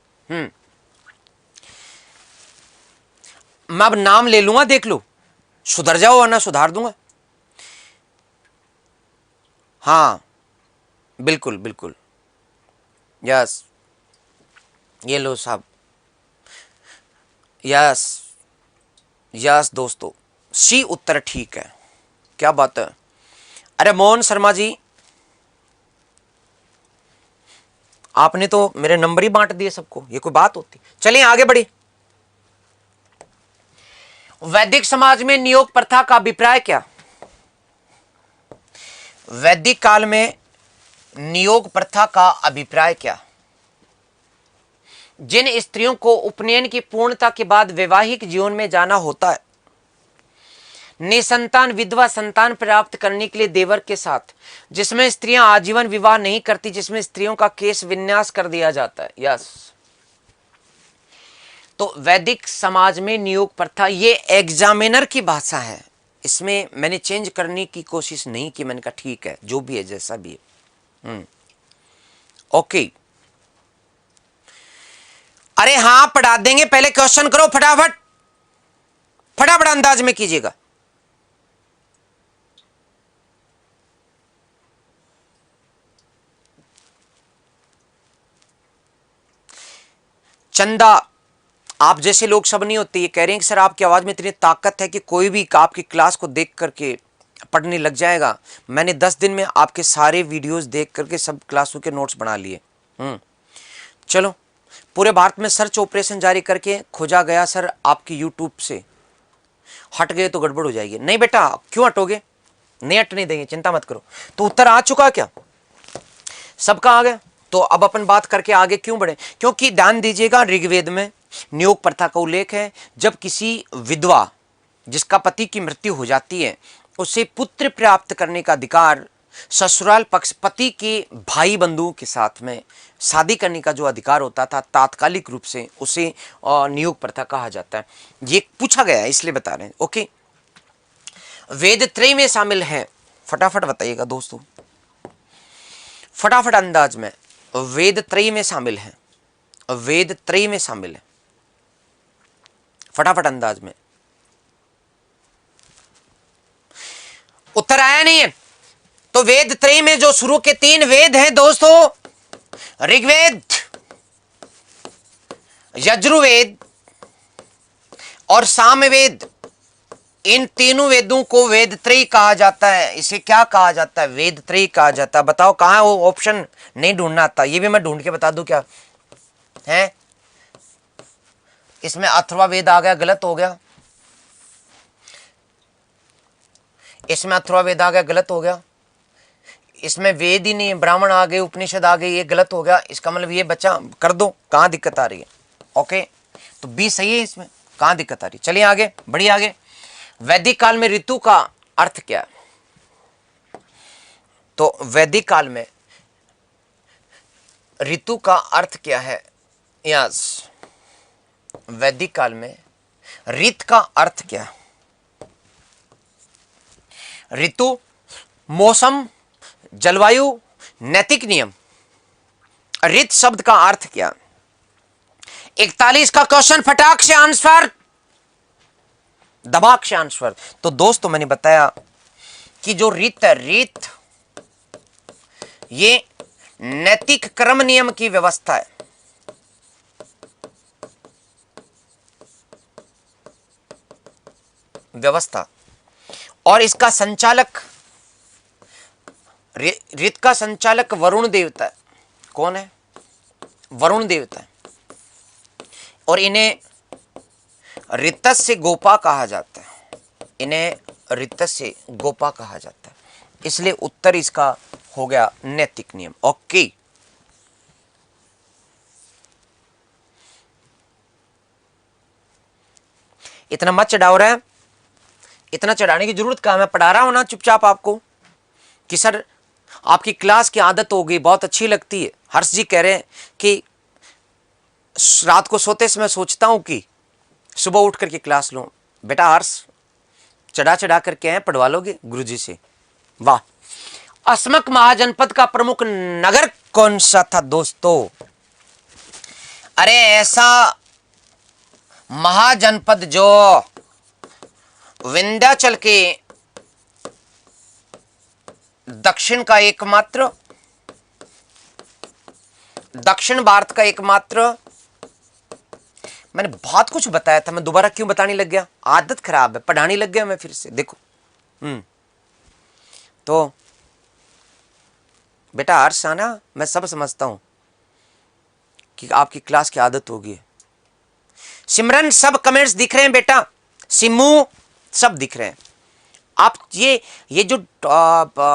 मैं अब नाम ले लूंगा, देख लो, सुधर जाओ वरना सुधार दूंगा। हाँ बिल्कुल बिल्कुल, यस, ये लो साहब, यस यस दोस्तों, सी उत्तर ठीक है। क्या बात है। अरे मोहन शर्मा जी, आपने तो मेरे नंबर ही बांट दिए सबको, ये कोई बात होती? चलिए आगे बढ़े। वैदिक समाज में नियोग प्रथा का अभिप्राय क्या? वैदिक काल में नियोग प्रथा का अभिप्राय क्या? जिन स्त्रियों को उपनयन की पूर्णता के बाद वैवाहिक जीवन में जाना होता है, निसंतान विधवा संतान प्राप्त करने के लिए देवर के साथ, जिसमें स्त्रियां आजीवन विवाह नहीं करती, जिसमें स्त्रियों का केश विन्यास कर दिया जाता है। यस, तो वैदिक समाज में नियोग प्रथा, ये एग्जामिनर की भाषा है, इसमें मैंने चेंज करने की कोशिश नहीं की। मैंने कहा ठीक है, जो भी है जैसा भी है। ओके, अरे हाँ पढ़ा देंगे, पहले क्वेश्चन करो फटाफट, फटाफट अंदाज में कीजिएगा। चंदा, आप जैसे लोग सब नहीं होते। ये कह रहे हैं कि सर आपकी आवाज में इतनी ताकत है कि कोई भी आपकी क्लास को देख करके पढ़ने लग जाएगा। मैंने 10 दिन में आपके सारे वीडियोस देख करके सब क्लासों के नोट्स बना लिए। चलो, पूरे भारत में सर्च ऑपरेशन जारी करके खोजा गया सर आपकी यूट्यूब से। हट गए तो गड़बड़ हो जाएगी। नहीं बेटा, क्यों हटोगे? नहीं हटने देंगे, चिंता मत करो। तो उत्तर आ चुका क्या? सबका आ गया। तो अब अपन बात करके आगे क्यों बढ़े, क्योंकि ध्यान दीजिएगा, ऋग्वेद में नियोग प्रथा का उल्लेख है। जब किसी विधवा जिसका पति की मृत्यु हो जाती है, उसे पुत्र प्राप्त करने का अधिकार ससुराल पक्ष पति के भाई बंधुओं के साथ में शादी करने का जो अधिकार होता था, तात्कालिक रूप से उसे नियोग प्रथा कहा जाता है। ये पूछा गया है इसलिए बता रहे हैं। ओके, वेद त्रय में शामिल है, फटाफट बताइएगा दोस्तों, फटाफट अंदाज में। वेद त्रय में शामिल है, वेद त्रय में शामिल है, फटाफट अंदाज में। उत्तर आया नहीं है? तो वेद त्रय में जो शुरू के 3 वेद हैं दोस्तों, ऋग्वेद, यजुर्वेद और सामवेद, इन तीनों वेदों को वेद त्रय कहा जाता है। इसे क्या कहा जाता है? वेद त्रय कहा जाता है। बताओ कहां है वो? ऑप्शन नहीं ढूंढना आता, ये भी मैं ढूंढ के बता दूं क्या है? इसमें अथर्ववेद आ गया, गलत हो गया। इसमें अथर्व वेद आ गया, गलत हो गया। इसमें वेद ही नहीं, ब्राह्मण आ गए, उपनिषद आ गए, ये गलत हो गया। इसका मतलब ये बच्चा कर दो, कहाँ दिक्कत आ रही है। ओके, तो बी सही है, इसमें कहाँ दिक्कत आ रही है। चलिए आगे बढ़िए आगे। वैदिक काल में ऋतु का अर्थ क्या है? तो वैदिक काल में ऋतु का अर्थ क्या है? यस, वैदिक काल में ऋत का अर्थ क्या है? ऋतु, मौसम, जलवायु, नैतिक नियम। ऋत शब्द का अर्थ क्या? 41 का क्वेश्चन, फटाक से आंसर, दबाक से आंसर। तो दोस्तों मैंने बताया कि जो ऋत है, ऋत ये नैतिक क्रम नियम की व्यवस्था है। व्यवस्था, और इसका संचालक, ऋत का संचालक वरुण देवता है। कौन है? वरुण देवता है। और इन्हें ऋतस्य गोपा कहा जाता है। इन्हें ऋतस्य गोपा कहा जाता है। इसलिए उत्तर इसका हो गया नैतिक नियम। ओके, इतना मत चढ़ाओ रहा है, इतना चढ़ाने की जरूरत कहाँ है। मैं पढ़ा रहा हूं ना चुपचाप आपको कि सर आपकी क्लास की आदत हो गई, बहुत अच्छी लगती है। हर्ष जी कह रहे हैं कि रात को सोते समय सोचता हूं कि सुबह उठ करके क्लास लूं। बेटा हर्ष, चढ़ा चढ़ा करके हैं, पढ़वा लोगे गुरुजी से। वाह। अस्मक महाजनपद का प्रमुख नगर कौन सा था दोस्तों? अरे ऐसा महाजनपद जो विंध्याचल के दक्षिण का एकमात्र, दक्षिण भारत का एकमात्र, मैंने बहुत कुछ बताया था, मैं दोबारा क्यों बताने लग गया? आदत खराब है, पढ़ाने लग गया मैं फिर से। देखो तो बेटा हर्ष आना, मैं सब समझता हूं कि आपकी क्लास की आदत होगी। सिमरन सब कमेंट्स दिख रहे हैं बेटा, सिमू सब दिख रहे हैं। आप ये जो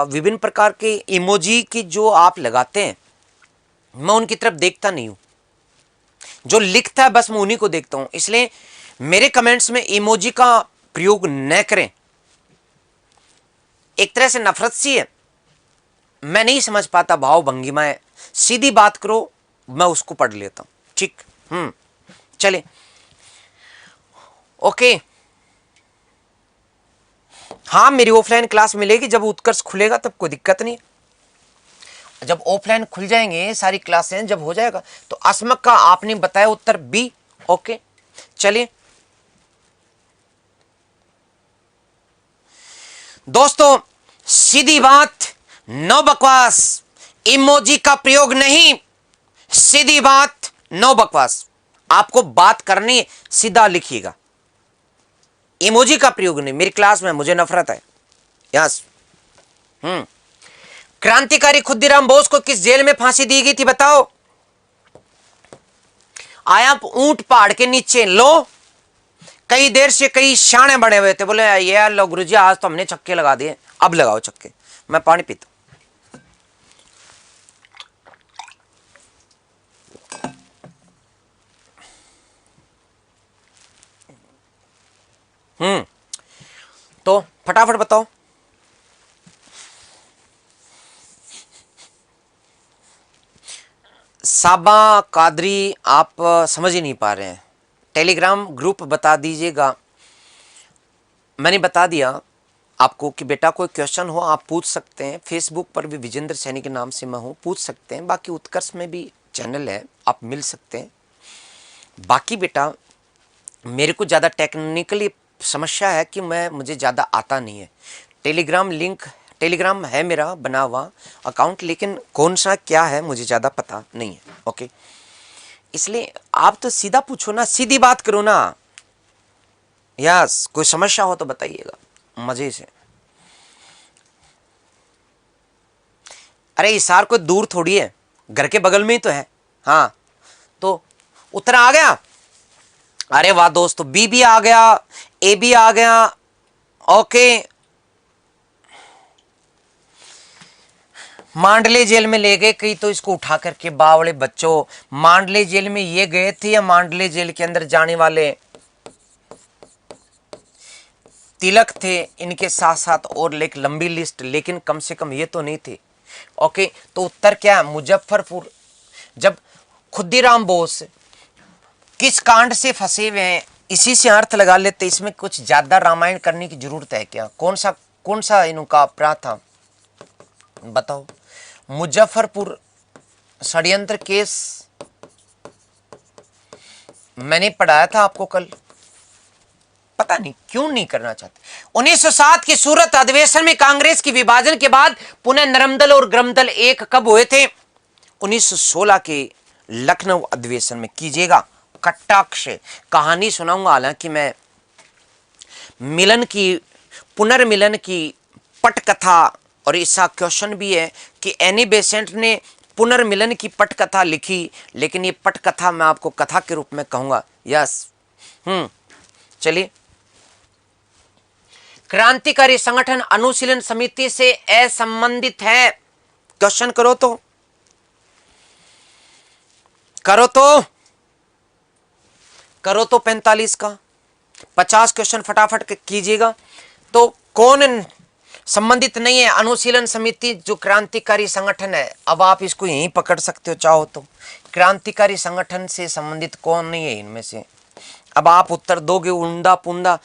विभिन्न प्रकार के इमोजी की जो आप लगाते हैं, मैं उनकी तरफ देखता नहीं हूं। जो लिखता है बस मैं उन्हीं को देखता हूं। इसलिए मेरे कमेंट्स में इमोजी का प्रयोग न करें। एक तरह से नफरत सी है, मैं नहीं समझ पाता भाव भंगिमाएं। सीधी बात करो, मैं उसको पढ़ लेता हूं। ठीक, चले ओके। हाँ, मेरी ऑफलाइन क्लास मिलेगी जब उत्कर्ष खुलेगा, तब कोई दिक्कत नहीं। जब ऑफलाइन खुल जाएंगे सारी क्लासें, जब हो जाएगा तो अस्मक का आपने बताया उत्तर बी। ओके चलिए दोस्तों, सीधी बात, नो बकवास, इमोजी का प्रयोग नहीं। सीधी बात, नो बकवास। आपको बात करनी है, सीधा लिखिएगा, इमोजी का प्रयोग नहीं। मेरी क्लास में मुझे नफरत है। यस। क्रांतिकारी खुदीराम बोस को किस जेल में फांसी दी गई थी बताओ? आया ऊंट पहाड़ के नीचे, लो कई देर से कई शाने बने हुए थे, बोले ये लो गुरुजी आज तो हमने छक्के लगा दिए, अब लगाओ छक्के। मैं पानी पीता तो फटाफट बताओ। साबा कादरी, आप समझ ही नहीं पा रहे हैं। टेलीग्राम ग्रुप बता दीजिएगा। मैंने बता दिया आपको कि बेटा कोई क्वेश्चन हो आप पूछ सकते हैं। फेसबुक पर भी विजेंद्र सैनी के नाम से मैं हूँ, पूछ सकते हैं। बाकी उत्कर्ष में भी चैनल है, आप मिल सकते हैं। बाकी बेटा मेरे को ज़्यादा टेक्निकली समस्या है कि मुझे ज़्यादा आता नहीं है। टेलीग्राम लिंक, टेलीग्राम है मेरा बना हुआ अकाउंट, लेकिन कौन सा क्या है मुझे ज़्यादा पता नहीं है। ओके, इसलिए आप तो सीधा पूछो ना, सीधी बात करो ना। यस, कोई समस्या हो तो बताइएगा मजे से। अरे इसार कोई दूर थोड़ी है, घर के बगल में ही तो है। हाँ, तो उत्तर आ गया। अरे वाह दोस्तों, बी भी आ गया, ए भी आ गया। ओके मांडले जेल में ले गए कई तो इसको उठा करके, बावड़े बच्चों मांडले जेल में ये गए थे या मांडले जेल के अंदर जाने वाले तिलक थे, इनके साथ साथ और एक लंबी लिस्ट, लेकिन कम से कम ये तो नहीं थे। ओके, तो उत्तर क्या है? मुजफ्फरपुर। जब खुदीराम बोस किस कांड से फंसे हुए हैं, इसी से अर्थ लगा लेते, इसमें कुछ ज्यादा रामायण करने की जरूरत है क्या? कौन सा इनका अपराध था बताओ? मुजफ्फरपुर षड्यंत्र केस मैंने पढ़ाया था आपको कल, पता नहीं क्यों नहीं करना चाहते। 1907 के सूरत अधिवेशन में कांग्रेस की विभाजन के बाद पुनः नरमदल और ग्रमदल एक कब हुए थे? 1916 के लखनऊ अधिवेशन में। कीजिएगा कटाक्ष, कहानी सुनाऊंगा, हालांकि मैं मिलन की, पुनर्मिलन की पटकथा, और ऐसा क्वेश्चन भी है कि एनी बेसेंट ने पुनर्मिलन की पटकथा लिखी, लेकिन ये पटकथा मैं आपको कथा के रूप में कहूंगा। यस, चलिए। क्रांतिकारी संगठन अनुशीलन समिति से असंबंधित है, क्वेश्चन करो तो 45 का 50 क्वेश्चन फटाफट कीजिएगा। तो कौन संबंधित नहीं है? अनुशीलन समिति जो क्रांतिकारी संगठन है। अब आप इसको यहीं पकड़ सकते हो चाहो तो, क्रांतिकारी संगठन से संबंधित कौन नहीं है इनमें से? अब आप उत्तर दोगे उंदा पुंदा।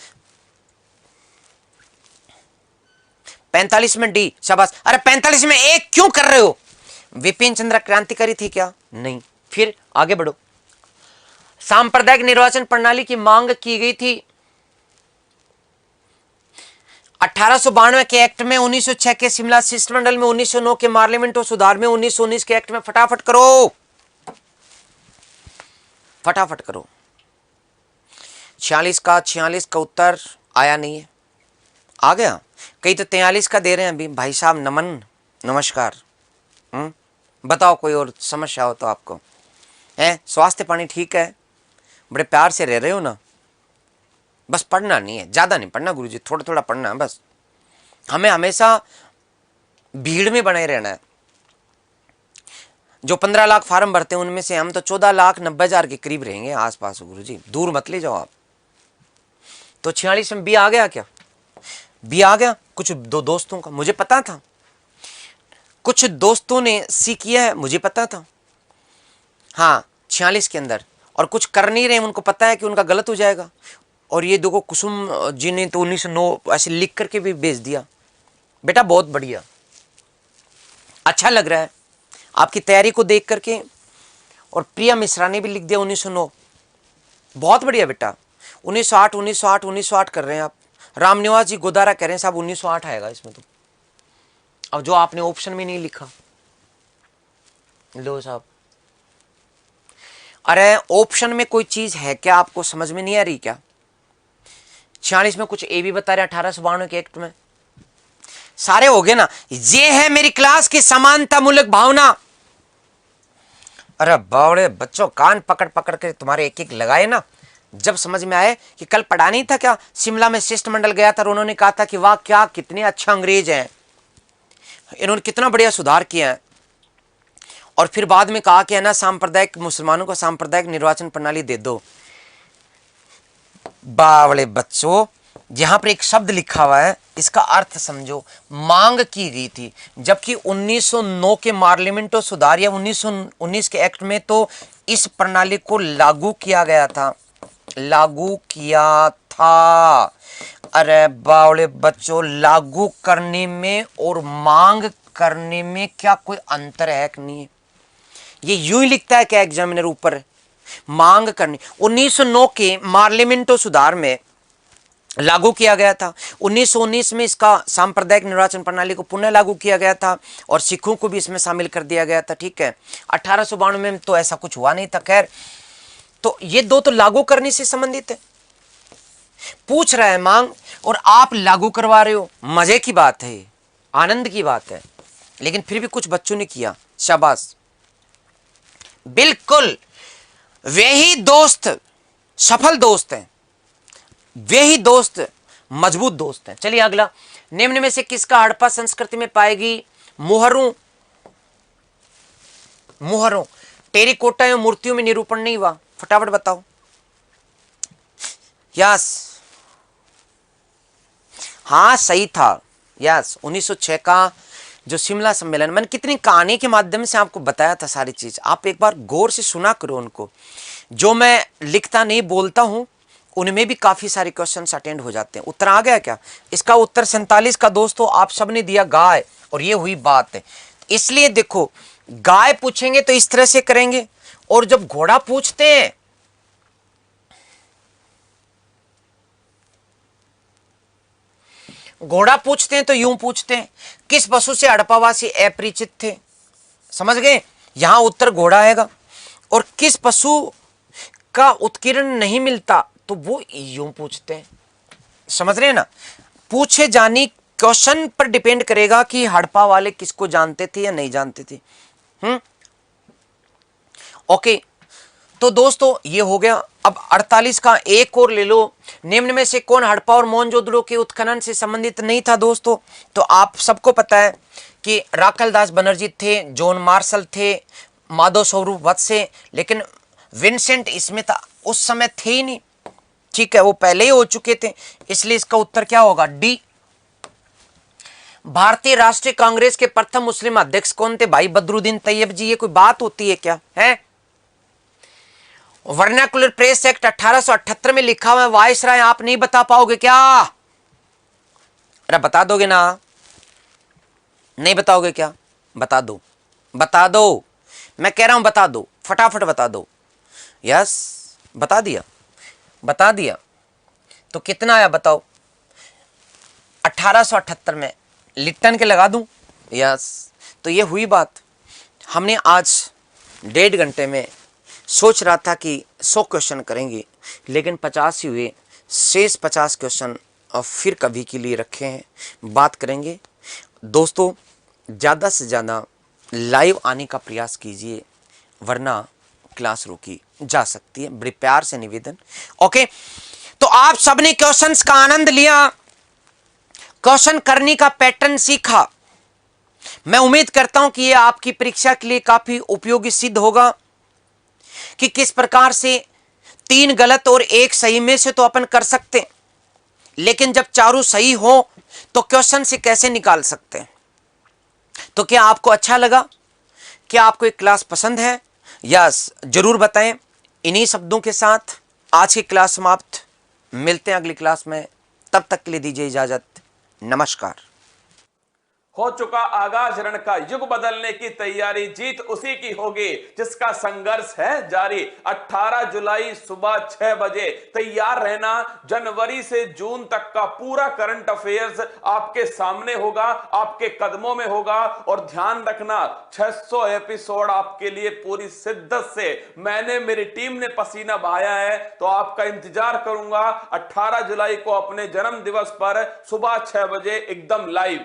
45 में डी, शाबाश। अरे 45 में एक क्यों कर रहे हो? विपिन चंद्र क्रांतिकारी थी क्या? नहीं। फिर आगे बढ़ो। सांप्रदायिक निर्वाचन प्रणाली की मांग की गई थी 1892 के एक्ट में, 1906 के शिमला शिष्टमंडल में, 1909 के पार्लियामेंट सुधार में, 1919 के एक्ट में। फटाफट करो, फटाफट करो। 46 का उत्तर आया नहीं है। आ गया? कई तो 43 का दे रहे हैं अभी। भाई साहब नमन, नमस्कार। बताओ कोई और समस्या हो तो आपको है? स्वास्थ्य पानी ठीक है? बड़े प्यार से रह रहे हो ना? बस पढ़ना नहीं है, ज्यादा नहीं पढ़ना गुरुजी, थोड़ा थोड़ा पढ़ना है बस। हमें हमेशा भीड़ में बने रहना है। जो 15 लाख फार्म भरते हैं उनमें से हम तो 14,90,000 के करीब रहेंगे आसपास गुरुजी, दूर मत ले जाओ आप। तो 46 में बी आ गया क्या? बी आ गया। कुछ दोस्तों का मुझे पता था, कुछ दोस्तों ने सी किया है, मुझे पता था। हाँ 46 के अंदर, और कुछ कर नहीं रहे, उनको पता है कि उनका गलत हो जाएगा। और ये देखो कुसुम जी ने तो 1909 ऐसे लिख करके भी भेज दिया। बेटा बहुत बढ़िया, अच्छा लग रहा है आपकी तैयारी को देख करके। और प्रिया मिश्रा ने भी लिख दिया 1909, बहुत बढ़िया बेटा। 1908 कर रहे हैं आप। रामनिवास जी गोदारा कह रहे हैं साहब 1908 आएगा इसमें तो। अब जो आपने ऑप्शन में नहीं लिखा, लो साहब। अरे ऑप्शन में कोई चीज है क्या? आपको समझ में नहीं आ रही क्या? 46 में कुछ ए भी बता रहे 1892 के एक्ट में। सारे हो गए ना? ये है मेरी क्लास की समानता मूलक भावना। अरे बावड़े बच्चों, कान पकड़ पकड़ के तुम्हारे एक एक लगाए ना, जब समझ में आए कि कल पढ़ा नहीं था क्या? शिमला में शिष्टमंडल गया था और उन्होंने कहा था कि वाह क्या कितने अच्छे अंग्रेज हैं, इन्होंने कितना बढ़िया सुधार किया है। और फिर बाद में कहा कि है ना सांप्रदायिक मुसलमानों को सांप्रदायिक निर्वाचन प्रणाली दे दो। बावड़े बच्चों, यहां पर एक शब्द लिखा हुआ है, इसका अर्थ समझो। मांग की गई थी, जबकि 1909 के पार्लियामेंट सुधार या 1919 के एक्ट में तो इस प्रणाली को लागू किया गया था, लागू किया था। अरे बावड़े बच्चों, लागू करने में और मांग करने में क्या कोई अंतर है कि नहीं? ये यूं ही लिखता है क्या एग्जामिनर ऊपर? मांग करनी। 1909 के पार्लियामेंट सुधार में लागू किया गया था। 1919 में इसका सांप्रदायिक निर्वाचन प्रणाली को पुनः लागू किया गया था और सिखों को भी इसमें शामिल कर दिया गया था। ठीक है, 1892 में तो ऐसा कुछ हुआ नहीं था। खैर, तो ये दो तो लागू करने से संबंधित है। पूछ रहा है मांग और आप लागू करवा रहे हो, मजे की बात है, आनंद की बात है। लेकिन फिर भी कुछ बच्चों ने किया, शाबाश। बिल्कुल वे ही दोस्त सफल दोस्त हैं, वे ही दोस्त मजबूत दोस्त हैं। चलिए अगला, निम्न में से किसका हड़प्पा संस्कृति में पाएगी मोहरों मुहरों, टेरिकोटा एवं मूर्तियों में निरूपण नहीं हुआ? फटाफट बताओ। यस, हाँ सही था। यस, 1906 का जो शिमला सम्मेलन, मैंने कितनी कहानी के माध्यम से आपको बताया था सारी चीज, आप एक बार गौर से सुना करो उनको। जो मैं लिखता नहीं बोलता हूं उनमें भी काफी सारे क्वेश्चंस अटेंड हो जाते हैं। उत्तर आ गया क्या? इसका उत्तर 47 का दोस्तों आप सबने दिया गाय, और ये हुई बात है। इसलिए देखो, गाय पूछेंगे तो इस तरह से करेंगे, और जब घोड़ा पूछते हैं तो यूं पूछते हैं, किस पशु से हड़प्पावासी अपरिचित थे? समझ गए? यहां उत्तर घोड़ा आएगा। और किस पशु का उत्कीर्ण नहीं मिलता, तो वो यूं पूछते हैं। समझ रहे हैं ना? पूछे जानी क्वेश्चन पर डिपेंड करेगा कि हड़प्पा वाले किसको जानते थे या नहीं जानते थे। ओके, तो दोस्तों ये हो गया। अब 48 का एक और ले लो। निम्न में से कौन हड़प्पा और मोहनजोदड़ो के उत्खनन से संबंधित नहीं था दोस्तों? तो आप सबको पता है कि राखलदास बनर्जी थे, जॉन मार्शल थे, माधव स्वरूप वत्से, लेकिन विंसेंट स्मिथ उस समय थे ही नहीं। ठीक है, वो पहले ही हो चुके थे। इसलिए इसका उत्तर क्या होगा? डी। भारतीय राष्ट्रीय कांग्रेस के प्रथम मुस्लिम अध्यक्ष कौन थे? भाई बदरुद्दीन तैयब जी। ये कोई बात होती है क्या? है वर्नाकुलर प्रेस एक्ट 1878 में लिखा हुआ है वायसराय, आप नहीं बता पाओगे क्या? अरे बता दोगे ना? नहीं बताओगे क्या? बता दो, बता दो, मैं कह रहा हूं बता दो, फटाफट बता दो। यस, बता दिया, बता दिया। तो कितना आया बताओ? 1878 में लिट्टन के लगा दूं? यस। तो ये हुई बात। हमने आज 1.5 घंटे में सोच रहा था कि 100 क्वेश्चन करेंगे, लेकिन 50 ही हुए। शेष 50 क्वेश्चन और फिर कभी के लिए रखे हैं, बात करेंगे। दोस्तों ज़्यादा से ज़्यादा लाइव आने का प्रयास कीजिए, वरना क्लास रोकी जा सकती है। बड़े प्यार से निवेदन। ओके, तो आप सबने क्वेश्चंस का आनंद लिया, क्वेश्चन करने का पैटर्न सीखा। मैं उम्मीद करता हूं कि यह आपकी परीक्षा के लिए काफी उपयोगी सिद्ध होगा कि किस प्रकार से 3 गलत और 1 सही में से तो अपन कर सकते, लेकिन जब चारों सही हो तो क्वेश्चन से कैसे निकाल सकते हैं। तो क्या आपको अच्छा लगा? क्या आपको एक क्लास पसंद है? यस, जरूर बताएं। इन्हीं शब्दों के साथ आज की क्लास समाप्त। मिलते हैं अगली क्लास में, तब तक के लिए दीजिए इजाजत। नमस्कार। हो चुका आगाज रण का युग, बदलने की तैयारी, जीत उसी की होगी जिसका संघर्ष है जारी। 18 जुलाई सुबह 6 बजे तैयार रहना। जनवरी से जून तक का पूरा करंट अफेयर्स आपके सामने होगा, आपके कदमों में होगा। और ध्यान रखना, 600 एपिसोड आपके लिए पूरी शिद्दत से मैंने, मेरी टीम ने पसीना बहाया है। तो आपका इंतजार करूंगा 18 जुलाई को अपने जन्म दिवस पर सुबह 6 बजे एकदम लाइव।